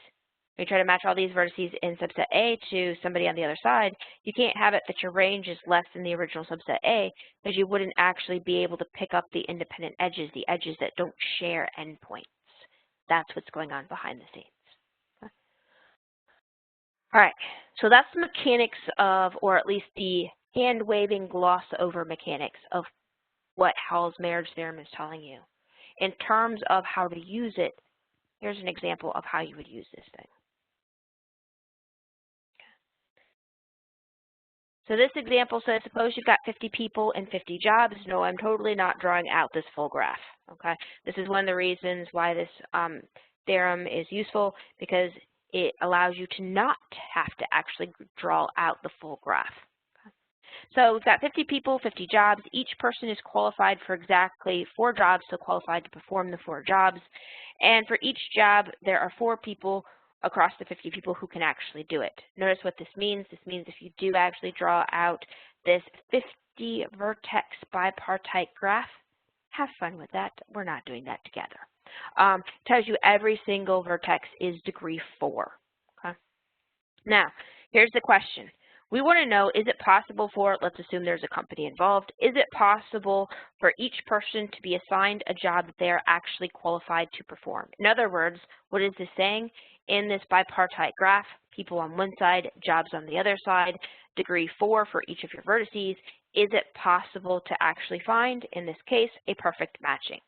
You try to match all these vertices in subset A to somebody on the other side. You can't have it that your range is less than the original subset A, because you wouldn't actually be able to pick up the independent edges, the edges that don't share endpoints. That's what's going on behind the scenes. Okay. All right, so that's the mechanics of, or at least the hand-waving gloss over mechanics of what Hall's marriage theorem is telling you. In terms of how to use it, here's an example of how you would use this thing. So this example says, suppose you've got 50 people and 50 jobs. No, I'm totally not drawing out this full graph, okay? This is one of the reasons why this theorem is useful, because it allows you to not have to actually draw out the full graph. So we've got 50 people, 50 jobs. Each person is qualified for exactly 4 jobs, so qualified to perform the 4 jobs. And for each job, there are 4 people across the 50 people who can actually do it. Notice what this means. This means if you do actually draw out this 50 vertex bipartite graph, have fun with that. We're not doing that together. Tells you every single vertex is degree 4. Okay? Now, here's the question. We want to know, is it possible for, let's assume there's a company involved, is it possible for each person to be assigned a job that they are actually qualified to perform? In other words, what is this saying? In this bipartite graph, people on one side, jobs on the other side, degree 4 for each of your vertices, is it possible to actually find, in this case, a perfect matching?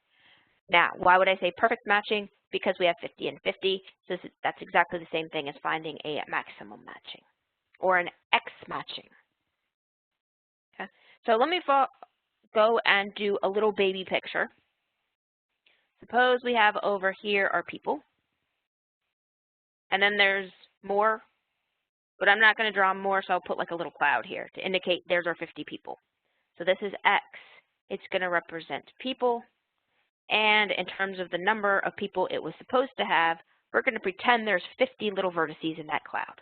Now, why would I say perfect matching? Because we have 50 and 50, so that's exactly the same thing as finding a maximum matching, or an X matching. Okay? So let me go and do a little baby picture. Suppose we have over here our people, and then there's more, but I'm not going to draw more, so I'll put like a little cloud here to indicate there's our 50 people. So this is X. It's going to represent people, and in terms of the number of people it was supposed to have, we're going to pretend there's 50 little vertices in that cloud.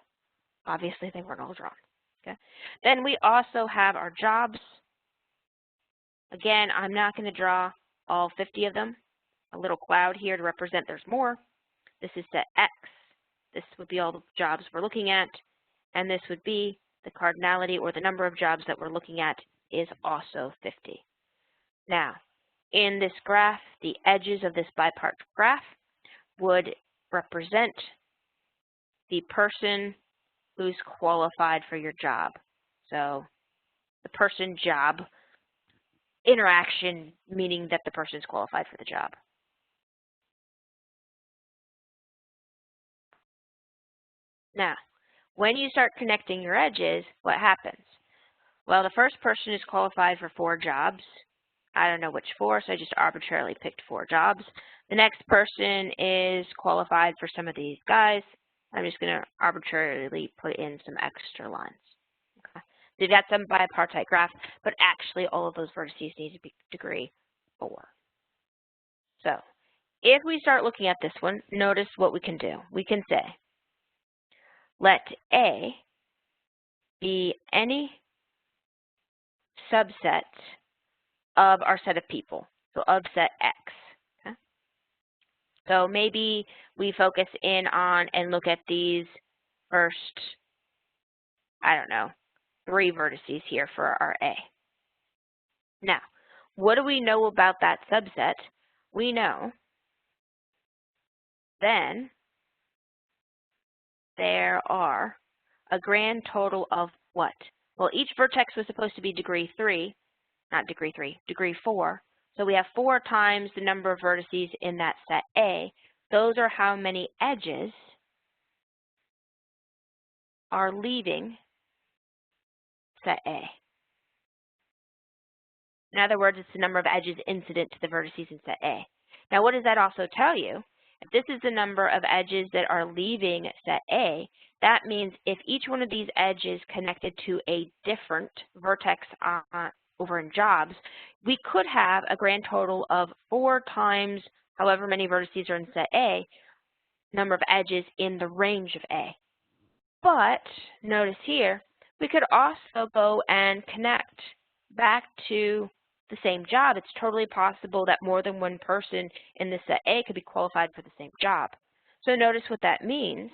Obviously, they weren't all drawn. Okay. Then we also have our jobs. Again, I'm not going to draw all 50 of them. A little cloud here to represent there's more. This is set X. This would be all the jobs we're looking at. And this would be the cardinality, or the number of jobs that we're looking at is also 50. Now, in this graph, the edges of this bipart graph would represent the person who's qualified for your job. So the person-job interaction, meaning that the person is qualified for the job. Now, when you start connecting your edges, what happens? Well, the first person is qualified for 4 jobs. I don't know which 4, so I just arbitrarily picked 4 jobs. The next person is qualified for some of these guys. I'm just going to arbitrarily put in some extra lines. Okay. So you've got some bipartite graph, but actually all of those vertices need to be degree 4. So if we start looking at this one, notice what we can do. We can say, let A be any subset of our set of people, so of set X. Okay? So maybe we focus in on and look at these first, I don't know, 3 vertices here for our A. Now, what do we know about that subset? We know then there are a grand total of what? Well, each vertex was supposed to be degree 3, not degree 3, degree 4. So we have 4 times the number of vertices in that set A. Those are how many edges are leaving set A. In other words, it's the number of edges incident to the vertices in set A. Now, what does that also tell you? If this is the number of edges that are leaving set A, that means if each one of these edges connected to a different vertex over in jobs, we could have a grand total of 4 times however many vertices are in set A, number of edges in the range of A. But notice here, we could also go and connect back to the same job, it's totally possible that more than one person in the set A could be qualified for the same job. So notice what that means.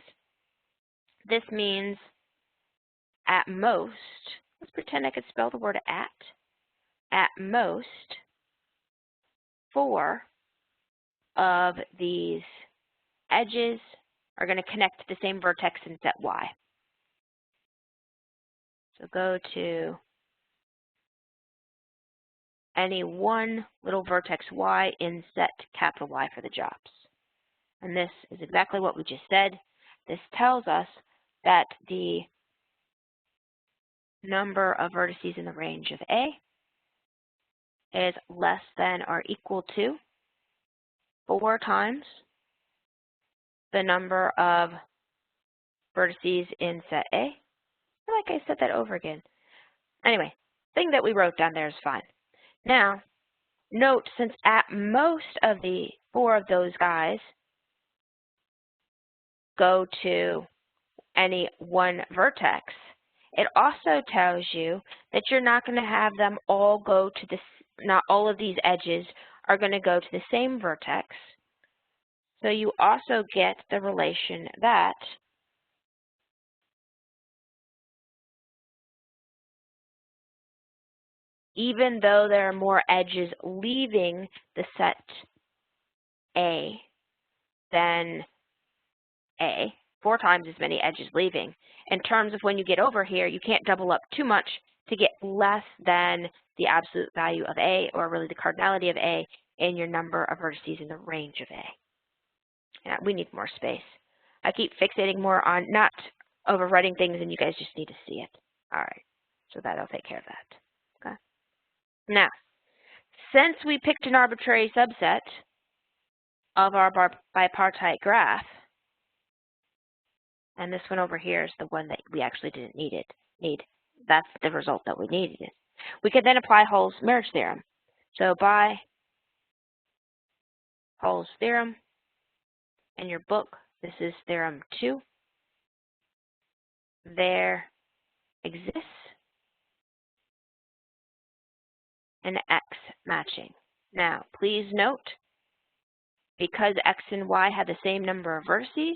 This means at most, let's pretend I could spell the word at most 4 of these edges are going to connect to the same vertex in set Y. So go to any one little vertex Y in set capital Y for the jobs. And this is exactly what we just said. This tells us that the number of vertices in the range of A is less than or equal to 4 times the number of vertices in set A. I feel like I said that over again. Anyway, thing that we wrote down there is fine. Now, note, since at most of the 4 of those guys go to any one vertex, it also tells you that you're not going to have them all go to this, not all of these edges are going to go to the same vertex. So you also get the relation that even though there are more edges leaving the set A than A, 4 times as many edges leaving, in terms of when you get over here, you can't double up too much to get less than the absolute value of A, or really the cardinality of A, in your number of vertices in the range of A. Yeah, we need more space. I keep fixating more on not overwriting things, and you guys just need to see it. All right, so that'll take care of that. Okay. Now, since we picked an arbitrary subset of our bipartite graph, and this one over here is the one that we actually didn't need. That's the result that we needed. We could then apply Hull's marriage theorem. So by Hull's theorem, in your book, this is theorem 2. There exists an X matching. Now, please note, because X and Y have the same number of vertices,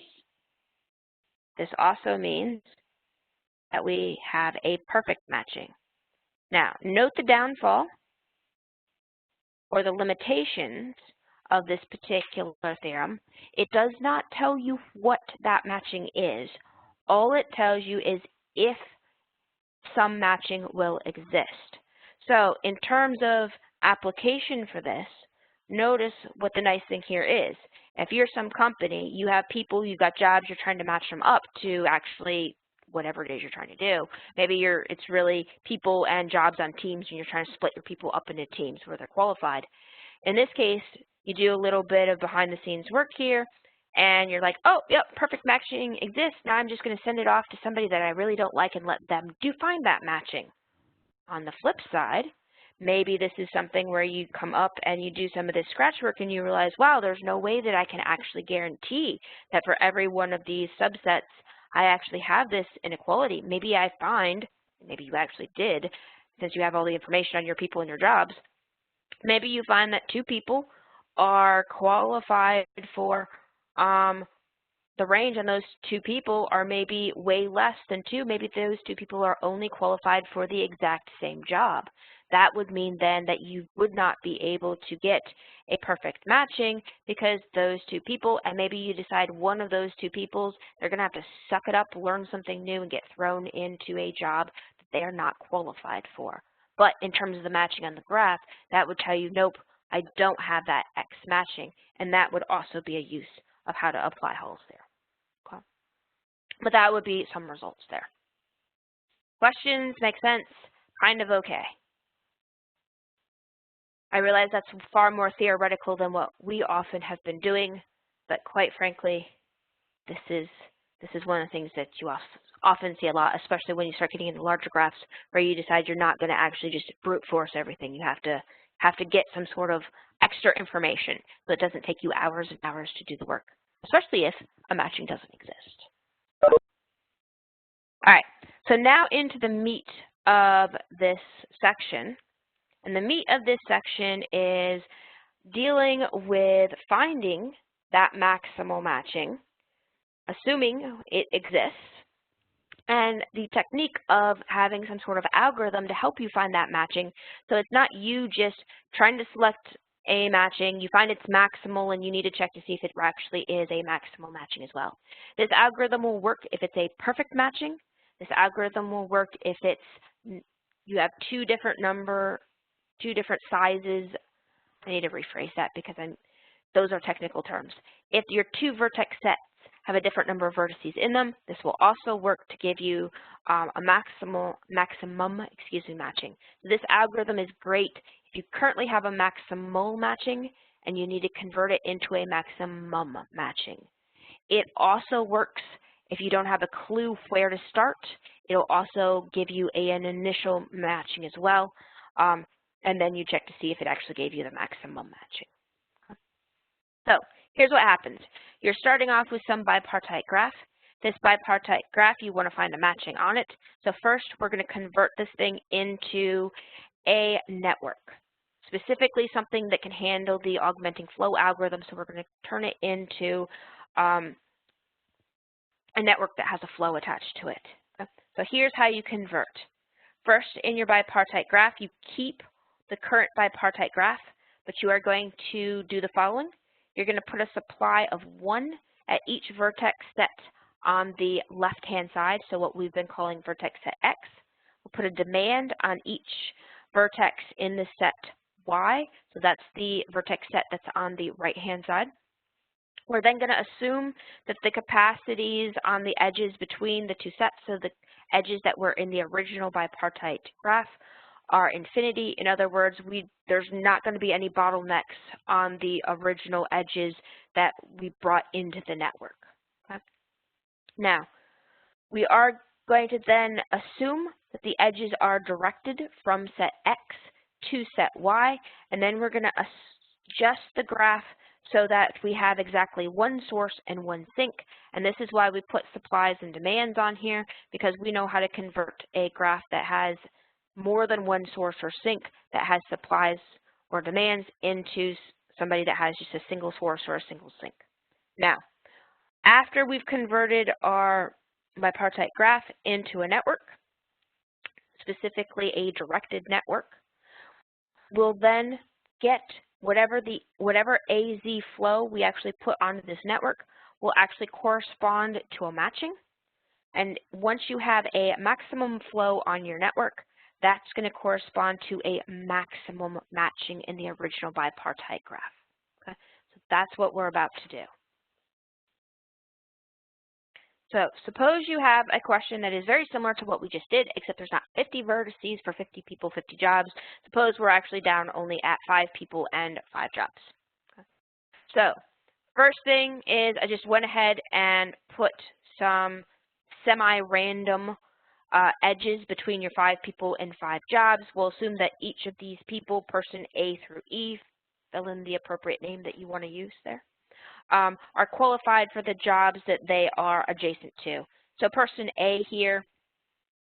this also means that we have a perfect matching. Now, note the downfall or the limitations of this particular theorem. It does not tell you what that matching is. All it tells you is if some matching will exist. So in terms of application for this, notice what the nice thing here is. If you're some company, you have people, you've got jobs, you're trying to match them up to actually whatever it is you're trying to do. Maybe it's really people and jobs on teams, and you're trying to split your people up into teams where they're qualified. In this case, you do a little bit of behind-the-scenes work here, and you're like, oh, yep, perfect matching exists. Now I'm just going to send it off to somebody that I really don't like and let them find that matching. On the flip side, maybe this is something where you come up and you do some of this scratch work and you realize, wow, there's no way that I can actually guarantee that for every one of these subsets, I actually have this inequality. Maybe I find, maybe you actually did, since you have all the information on your people and your jobs, maybe you find that 2 people are qualified for the range, and those 2 people are maybe way less than 2. Maybe those 2 people are only qualified for the exact same job. That would mean then that you would not be able to get a perfect matching because those 2 people, and maybe you decide one of those 2 peoples, they're going to have to suck it up, learn something new, and get thrown into a job that they are not qualified for. But in terms of the matching on the graph, that would tell you, nope, I don't have that X matching, and that would also be a use of how to apply Hull's theorem. Okay. But that would be some results there. Questions? Make sense? Kind of okay. I realize that's far more theoretical than what we often have been doing, but quite frankly, this is one of the things that you often see a lot, especially when you start getting into larger graphs where you decide you're not going to actually just brute force everything. You have to get some sort of extra information so it doesn't take you hours and hours to do the work, especially if a matching doesn't exist. All right, so now into the meat of this section. And the meat of this section is dealing with finding that maximal matching, assuming it exists, and the technique of having some sort of algorithm to help you find that matching. So it's not you just trying to select a matching, you find it's maximal and you need to check to see if it actually is a maximal matching as well. This algorithm will work if it's a perfect matching. This algorithm will work if it's you have two different sizes. I need to rephrase that because those are technical terms. If your two vertex sets have a different number of vertices in them, this will also work to give you a maximum matching. This algorithm is great if you currently have a maximal matching and you need to convert it into a maximum matching. It also works if you don't have a clue where to start. It'll also give you an initial matching as well, and then you check to see if it actually gave you the maximum matching. So here's what happens. You're starting off with some bipartite graph. This bipartite graph, you want to find a matching on it. So first, we're going to convert this thing into a network, specifically something that can handle the augmenting flow algorithm. So we're going to turn it into a network that has a flow attached to it. Okay? So here's how you convert. First, in your bipartite graph, you keep the current bipartite graph, but you are going to do the following. You're going to put a supply of 1 at each vertex set on the left-hand side, so what we've been calling vertex set X. We'll put a demand on each vertex in the set Y, so that's the vertex set that's on the right-hand side. We're then going to assume that the capacities on the edges between the two sets, so the edges that were in the original bipartite graph, are infinity. In other words, there's not going to be any bottlenecks on the original edges that we brought into the network. Okay? Now, we are going to then assume that the edges are directed from set X to set Y, and then we're going to adjust the graph so that we have exactly one source and one sink. And this is why we put supplies and demands on here, because we know how to convert a graph that has more than one source or sink that has supplies or demands into somebody that has just a single source or a single sink. Now, after we've converted our bipartite graph into a network, specifically a directed network, we'll then get whatever AZ flow we actually put onto this network will actually correspond to a matching. And once you have a maximum flow on your network, that's going to correspond to a maximum matching in the original bipartite graph. Okay? So that's what we're about to do. So suppose you have a question that is very similar to what we just did, except there's not 50 vertices for 50 people, 50 jobs. Suppose we're actually down only at 5 people and 5 jobs. Okay. So first thing is I just went ahead and put some semi-random edges between your 5 people and 5 jobs. We'll assume that each of these people, person A through E, fill in the appropriate name that you want to use there, are qualified for the jobs that they are adjacent to. So person A here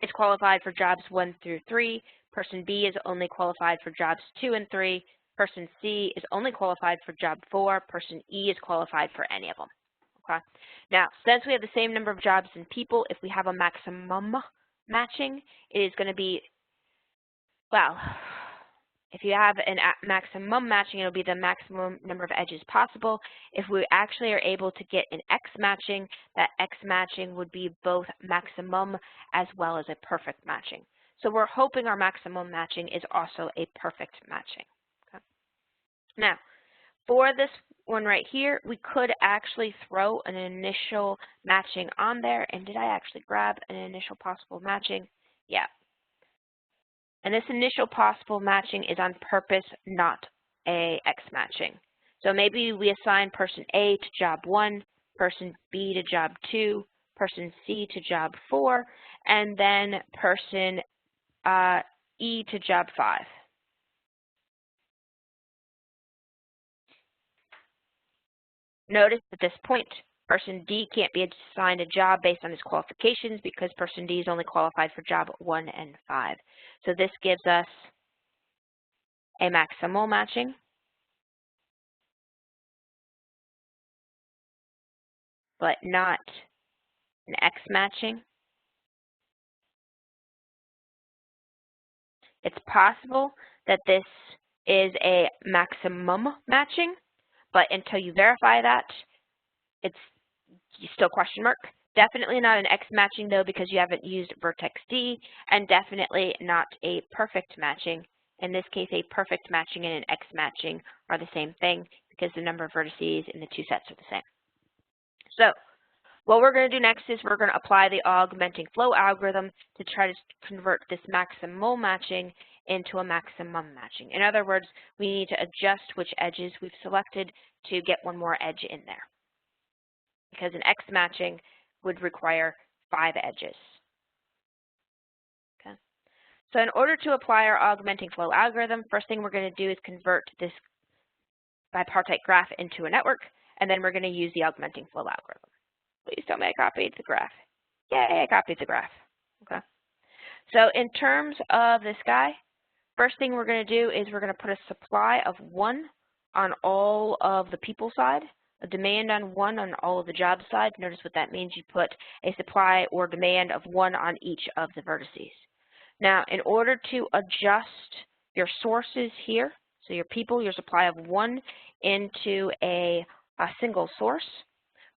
is qualified for jobs 1 through 3. Person B is only qualified for jobs 2 and 3. Person C is only qualified for job 4. Person E is qualified for any of them. Okay. Now, since we have the same number of jobs and people, if we have a maximum matching, it is going to be, well, if you have a maximum matching, it'll be the maximum number of edges possible. If we actually are able to get an X matching, that X matching would be both maximum as well as a perfect matching. So we're hoping our maximum matching is also a perfect matching. Okay. Now, for this one right here, we could actually throw an initial matching on there. And did I actually grab an initial possible matching? Yeah. And this initial possible matching is on purpose, not a X matching. So maybe we assign person A to job 1, person B to job 2, person C to job 4, and then person E to job 5. Notice at this point, person D can't be assigned a job based on his qualifications because person D is only qualified for job 1 and 5. So this gives us a maximal matching, but not an X matching. It's possible that this is a maximum matching, but until you verify that, it's still question mark. Definitely not an X matching though, because you haven't used vertex D, and definitely not a perfect matching. In this case, a perfect matching and an X matching are the same thing because the number of vertices in the two sets are the same. So what we're going to do next is we're going to apply the augmenting flow algorithm to try to convert this maximal matching into a maximum matching. In other words, we need to adjust which edges we've selected to get one more edge in there, because an X matching would require 5 edges. Okay. So in order to apply our augmenting flow algorithm, first thing we're going to do is convert this bipartite graph into a network, and then we're going to use the augmenting flow algorithm. Please tell me I copied the graph. Yay, I copied the graph. Okay. So in terms of this guy, first thing we're going to do is we're going to put a supply of 1 on all of the people side, a demand on 1 on all of the job side. Notice what that means. You put a supply or demand of 1 on each of the vertices. Now, in order to adjust your sources here, so your people, your supply of 1 into a single source,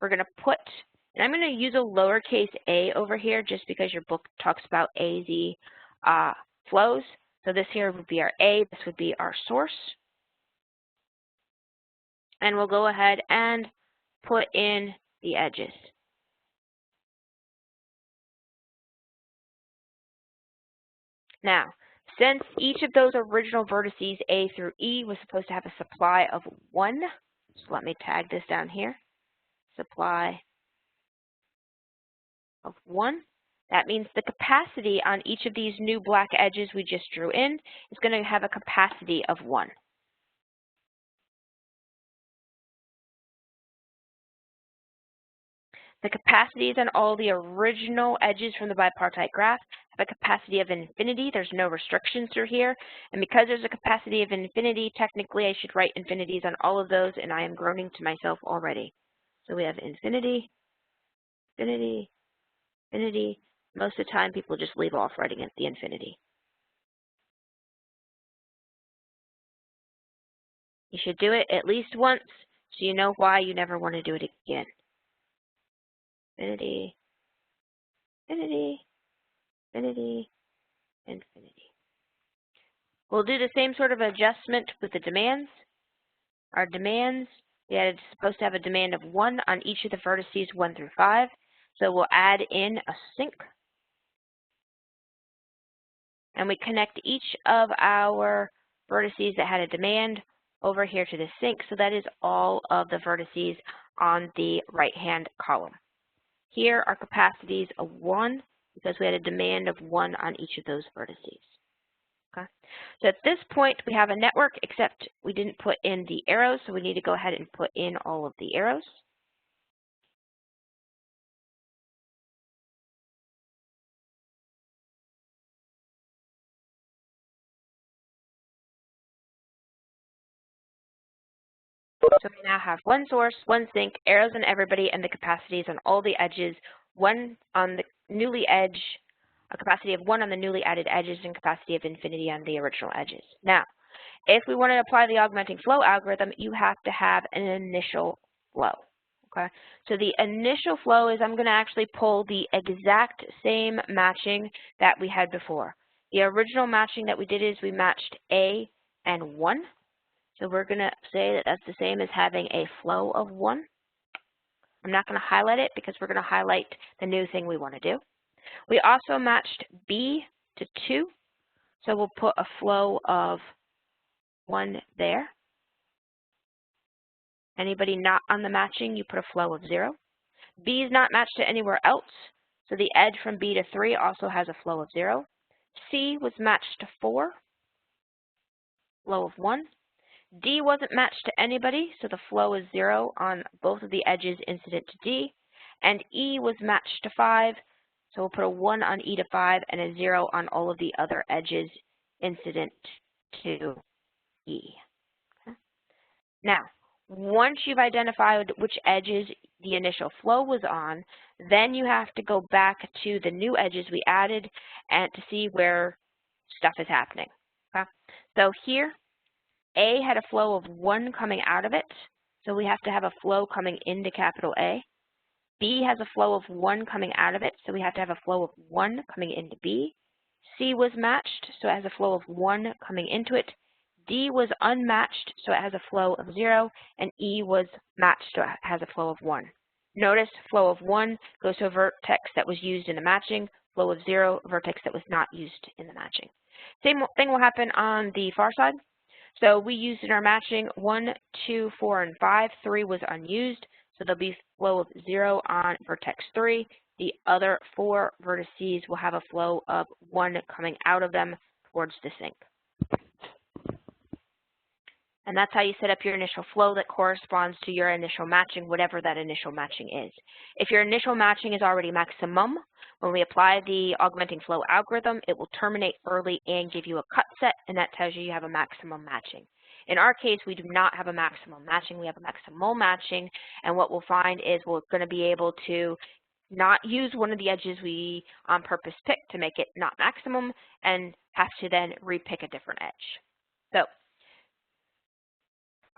we're going to put, and I'm going to use a lowercase a over here just because your book talks about AZ flows. So this here would be our A, this would be our source. And we'll go ahead and put in the edges. Now, since each of those original vertices A through E was supposed to have a supply of 1, so let me tag this down here, supply of 1. That means the capacity on each of these new black edges we just drew in is going to have a capacity of 1. The capacities on all the original edges from the bipartite graph have a capacity of infinity. There's no restrictions through here. And because there's a capacity of infinity, technically I should write infinities on all of those, and I am groaning to myself already. So we have infinity, infinity, infinity. Most of the time people just leave off writing it, the infinity. You should do it at least once so you know why you never want to do it again. Infinity, infinity, infinity, infinity. We'll do the same sort of adjustment with the demands. Our demands, we are supposed to have a demand of 1 on each of the vertices 1 through 5. So we'll add in a sink. And we connect each of our vertices that had a demand over here to the sink. So that is all of the vertices on the right-hand column. Here are capacities of 1 because we had a demand of 1 on each of those vertices. Okay. So at this point, we have a network, except we didn't put in the arrows, so we need to go ahead and put in all of the arrows. So we now have 1 source, 1 sink, arrows on everybody, and the capacities on all the edges, 1 on the newly edge, a capacity of 1 on the newly added edges, and capacity of infinity on the original edges. Now, if we want to apply the augmenting flow algorithm, you have to have an initial flow. Okay? So the initial flow is I'm going to actually pull the exact same matching that we had before. The original matching that we did is we matched A and 1. So we're going to say that that's the same as having a flow of 1. I'm not going to highlight it because we're going to highlight the new thing we want to do. We also matched B to 2. So we'll put a flow of 1 there. Anybody not on the matching, you put a flow of 0. B is not matched to anywhere else, so the edge from B to 3 also has a flow of 0. C was matched to 4, flow of 1. D wasn't matched to anybody, so the flow is 0 on both of the edges incident to D. And E was matched to 5, so we'll put a 1 on E to 5 and a 0 on all of the other edges incident to E. Okay. Now, once you've identified which edges the initial flow was on, then you have to go back to the new edges we added and to see where stuff is happening. Okay? So here, A had a flow of 1 coming out of it, so we have to have a flow coming into capital A. B has a flow of 1 coming out of it, so we have to have a flow of 1 coming into B. C was matched, so it has a flow of 1 coming into it. D was unmatched, so it has a flow of 0, and E was matched, so it has a flow of 1. Notice flow of 1 goes to a vertex that was used in the matching, flow of 0, a vertex that was not used in the matching. Same thing will happen on the far side. So we used in our matching 1, 2, 4, and 5. 3 was unused, so there'll be flow of 0 on vertex 3. The other 4 vertices will have a flow of 1 coming out of them towards the sink. And that's how you set up your initial flow that corresponds to your initial matching, whatever that initial matching is. If your initial matching is already maximum, when we apply the augmenting flow algorithm, it will terminate early and give you a cut set, and that tells you have a maximum matching. In our case, we do not have a maximum matching. We have a maximal matching, and what we'll find is we're going to be able to not use one of the edges we on purpose picked to make it not maximum, and have to then repick a different edge. So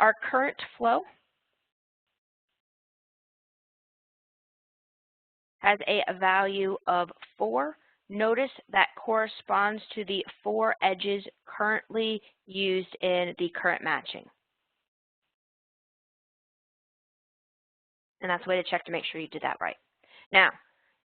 our current flow has a value of 4. Notice that corresponds to the 4 edges currently used in the current matching. And that's a way to check to make sure you did that right. Now,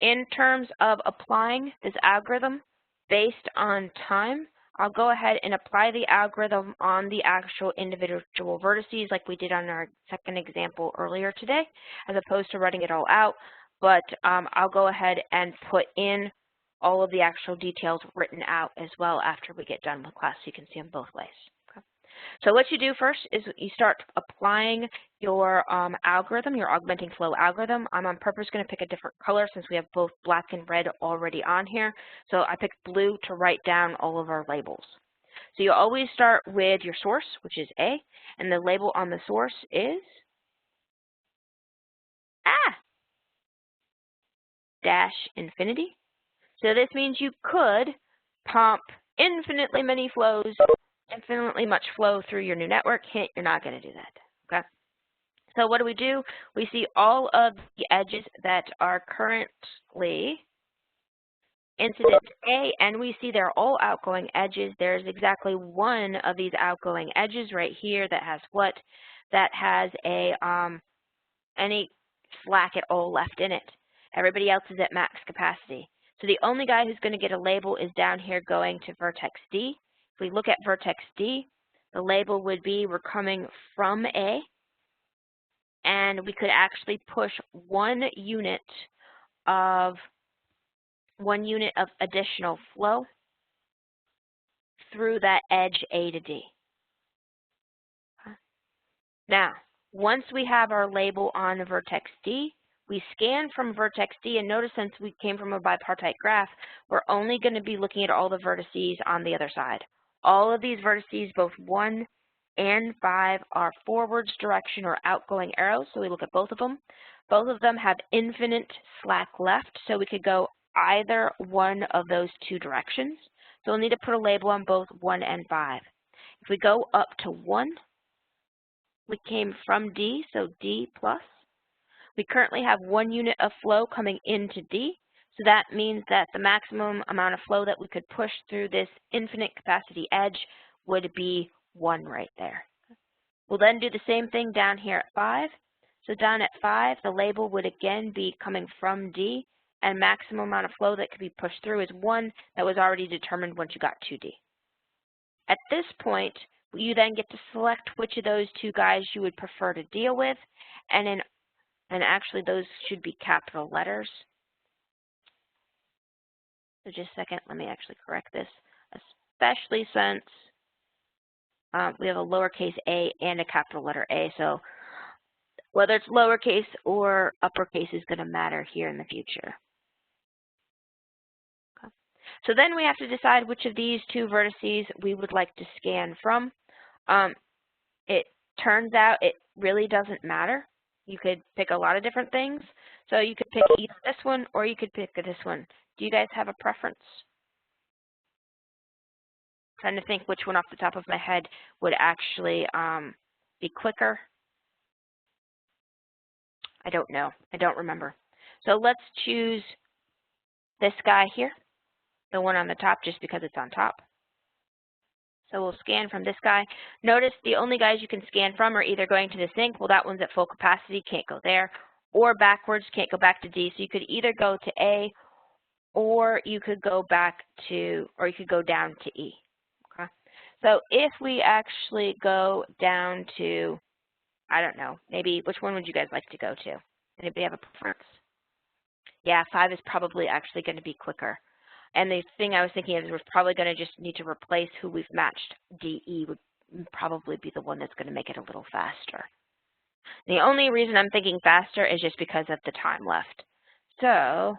in terms of applying this algorithm based on time, I'll go ahead and apply the algorithm on the actual individual vertices like we did on our second example earlier today, as opposed to writing it all out. But I'll go ahead and put in all of the actual details written out as well after we get done with class, so you can see them both ways. Okay. So what you do first is you start applying your algorithm, your augmenting flow algorithm. I'm on purpose going to pick a different color since we have both black and red already on here. So I picked blue to write down all of our labels. So you always start with your source, which is A, and the label on the source is dash infinity. So this means you could pump infinitely many flows, infinitely much flow through your new network. Hint, you're not going to do that, okay? So what do? We see all of the edges that are currently incident A, and we see they're all outgoing edges. There's exactly one of these outgoing edges right here that has what? That has a any slack at all left in it. Everybody else is at max capacity. So the only guy who's going to get a label is down here going to vertex D. If we look at vertex D, the label would be we're coming from A, and we could actually push 1 unit of additional flow through that edge A to D. Now, once we have our label on vertex D, we scan from vertex D, and notice since we came from a bipartite graph, we're only going to be looking at all the vertices on the other side. All of these vertices, both 1 and 5, are forwards direction or outgoing arrows, so we look at both of them. Both of them have infinite slack left, so we could go either one of those 2 directions. So we'll need to put a label on both 1 and 5. If we go up to 1, we came from D, so D plus. We currently have 1 unit of flow coming into D, so that means that the maximum amount of flow that we could push through this infinite capacity edge would be 1 right there. We'll then do the same thing down here at 5. So down at 5, the label would again be coming from D, and maximum amount of flow that could be pushed through is 1 that was already determined once you got to D. At this point, you then get to select which of those 2 guys you would prefer to deal with, and actually those should be capital letters. So just a second, let me actually correct this, especially since we have a lowercase a and a capital letter A, so whether it's lowercase or uppercase is going to matter here in the future. Okay. So then we have to decide which of these 2 vertices we would like to scan from. It turns out it really doesn't matter. You could pick a lot of different things. So you could pick either this one or you could pick this one. Do you guys have a preference? Trying to think which one off the top of my head would actually be quicker. I don't know. I don't remember. So let's choose this guy here, the one on the top, just because it's on top. So we'll scan from this guy. Notice the only guys you can scan from are either going to the sink, well that one's at full capacity, can't go there, or backwards, can't go back to D. So you could either go to A, or you could go back to, or you could go down to E. Okay. So if we actually go down to, I don't know, maybe which one would you guys like to go to? Anybody have a preference? Yeah, 5 is probably actually going to be quicker. And the thing I was thinking is we're probably going to just need to replace who we've matched. DE would probably be the one that's going to make it a little faster. The only reason I'm thinking faster is just because of the time left. So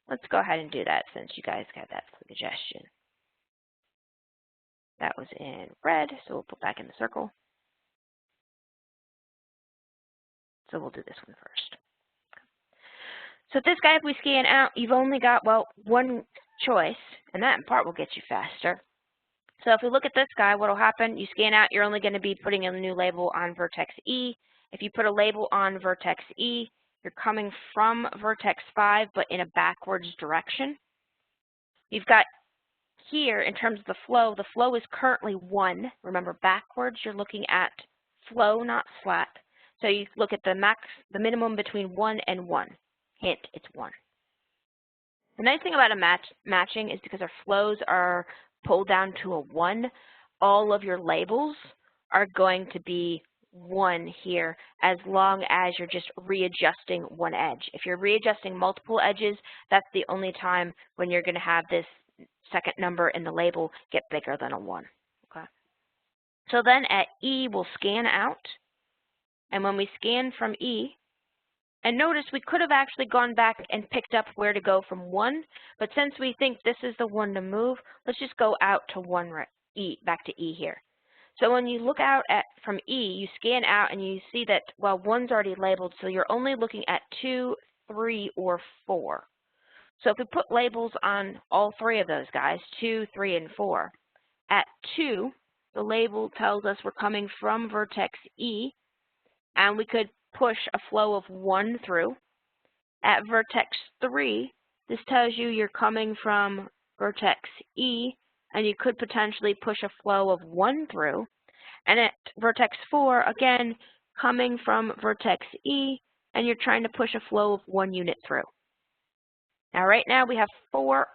let's go ahead and do that since you guys got that suggestion. That was in red, so we'll put back in the circle. So we'll do this one first. So this guy, if we scan out, you've only got, well, one choice, and that in part will get you faster. So if we look at this guy, what will happen? You scan out, you're only going to be putting a new label on vertex E. If you put a label on vertex E, you're coming from vertex 5, but in a backwards direction. You've got here, in terms of the flow is currently 1. Remember, backwards, you're looking at flow, not flat. So you look at the minimum between 1 and 1. Hint, it's 1. The nice thing about a matching is because our flows are pulled down to a 1, all of your labels are going to be 1 here as long as you're just readjusting one edge. If you're readjusting multiple edges, that's the only time when you're going to have this second number in the label get bigger than a 1. Okay. So then at E, we'll scan out. And when we scan from E, and notice we could have actually gone back and picked up where to go from 1, but since we think this is the one to move, let's just go out to back to E here. So when you look out from E, you scan out and you see that, well, 1's already labeled, so you're only looking at 2, 3, or 4. So if we put labels on all 3 of those guys, 2, 3, and 4, at 2, the label tells us we're coming from vertex E, and we could push a flow of 1 through. At vertex 3, this tells you you're coming from vertex E, and you could potentially push a flow of 1 through. And at vertex 4, again, coming from vertex E, and you're trying to push a flow of 1 unit through. Now, right now we have 4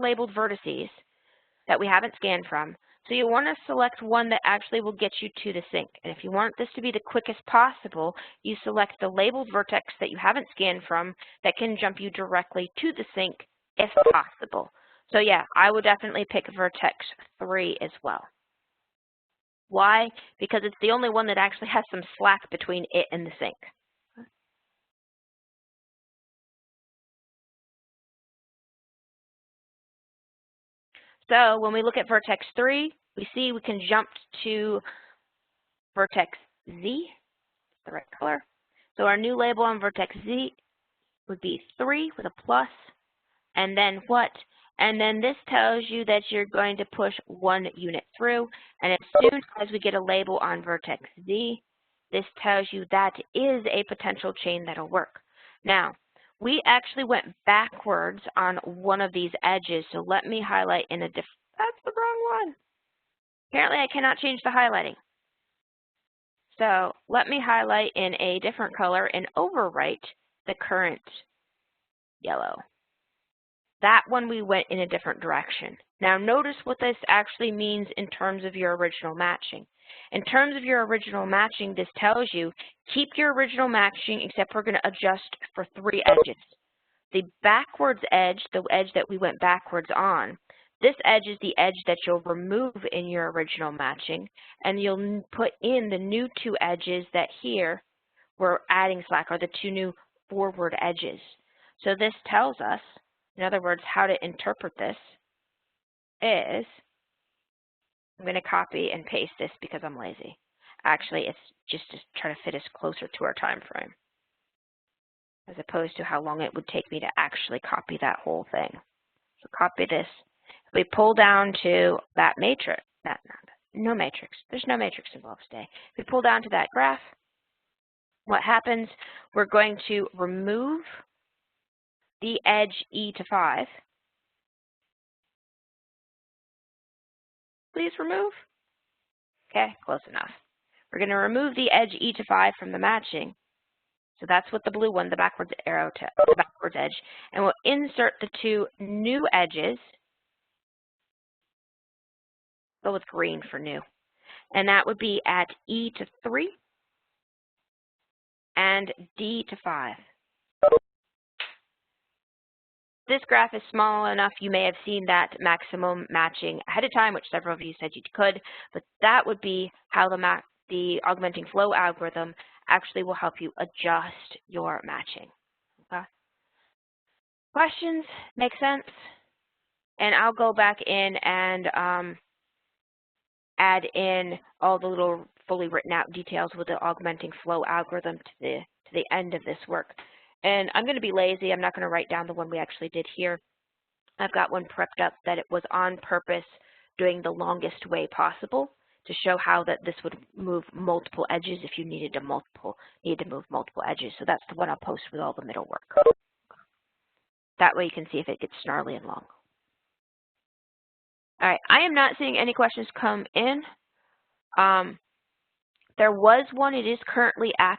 labeled vertices that we haven't scanned from. So you want to select one that actually will get you to the sink. And if you want this to be the quickest possible, you select the labeled vertex that you haven't scanned from that can jump you directly to the sink if possible. So yeah, I would definitely pick vertex 3 as well. Why? Because it's the only one that actually has some slack between it and the sink. So when we look at vertex 3, we see we can jump to vertex Z, the right color. So our new label on vertex Z would be 3 with a plus, and then what? And then this tells you that you're going to push 1 unit through, and as soon as we get a label on vertex Z, this tells you that is a potential chain that'll work. Now, we actually went backwards on one of these edges, so let me highlight in a different, that's the wrong one. Apparently I cannot change the highlighting. So let me highlight in a different color and overwrite the current yellow. That one we went in a different direction. Now notice what this actually means in terms of your original matching. In terms of your original matching, this tells you keep your original matching except we're going to adjust for 3 edges. The backwards edge, the edge that we went backwards on, this edge is the edge that you'll remove in your original matching, and you'll put in the new 2 edges that here we're adding slack, or the 2 new forward edges. So this tells us, in other words, how to interpret this is I'm going to copy and paste this because I'm lazy. Actually, it's just to try to fit us closer to our time frame, as opposed to how long it would take me to actually copy that whole thing. So copy this. If we pull down to that matrix, no matrix. There's no matrix involved today. If we pull down to that graph, what happens, we're going to remove the edge e to 5. Please remove. Okay, close enough. We're going to remove the edge e to 5 from the matching. So that's what the blue one, the backwards arrow, the backwards edge. And we'll insert the 2 new edges. Go with green for new. And that would be at e to 3 and d to 5. This graph is small enough you may have seen that maximum matching ahead of time, which several of you said you could, but that would be how the augmenting flow algorithm actually will help you adjust your matching. Okay? Questions? Make sense? And I'll go back in and add in all the little fully written out details with the augmenting flow algorithm to the end of this work. And I'm going to be lazy. I'm not going to write down the one we actually did here. I've got one prepped up that it was on purpose doing the longest way possible to show how that this would move multiple edges if you needed to move multiple edges. So that's the one I'll post with all the middle work. That way you can see if it gets snarly and long. All right, I am not seeing any questions come in. There was one. It is currently active.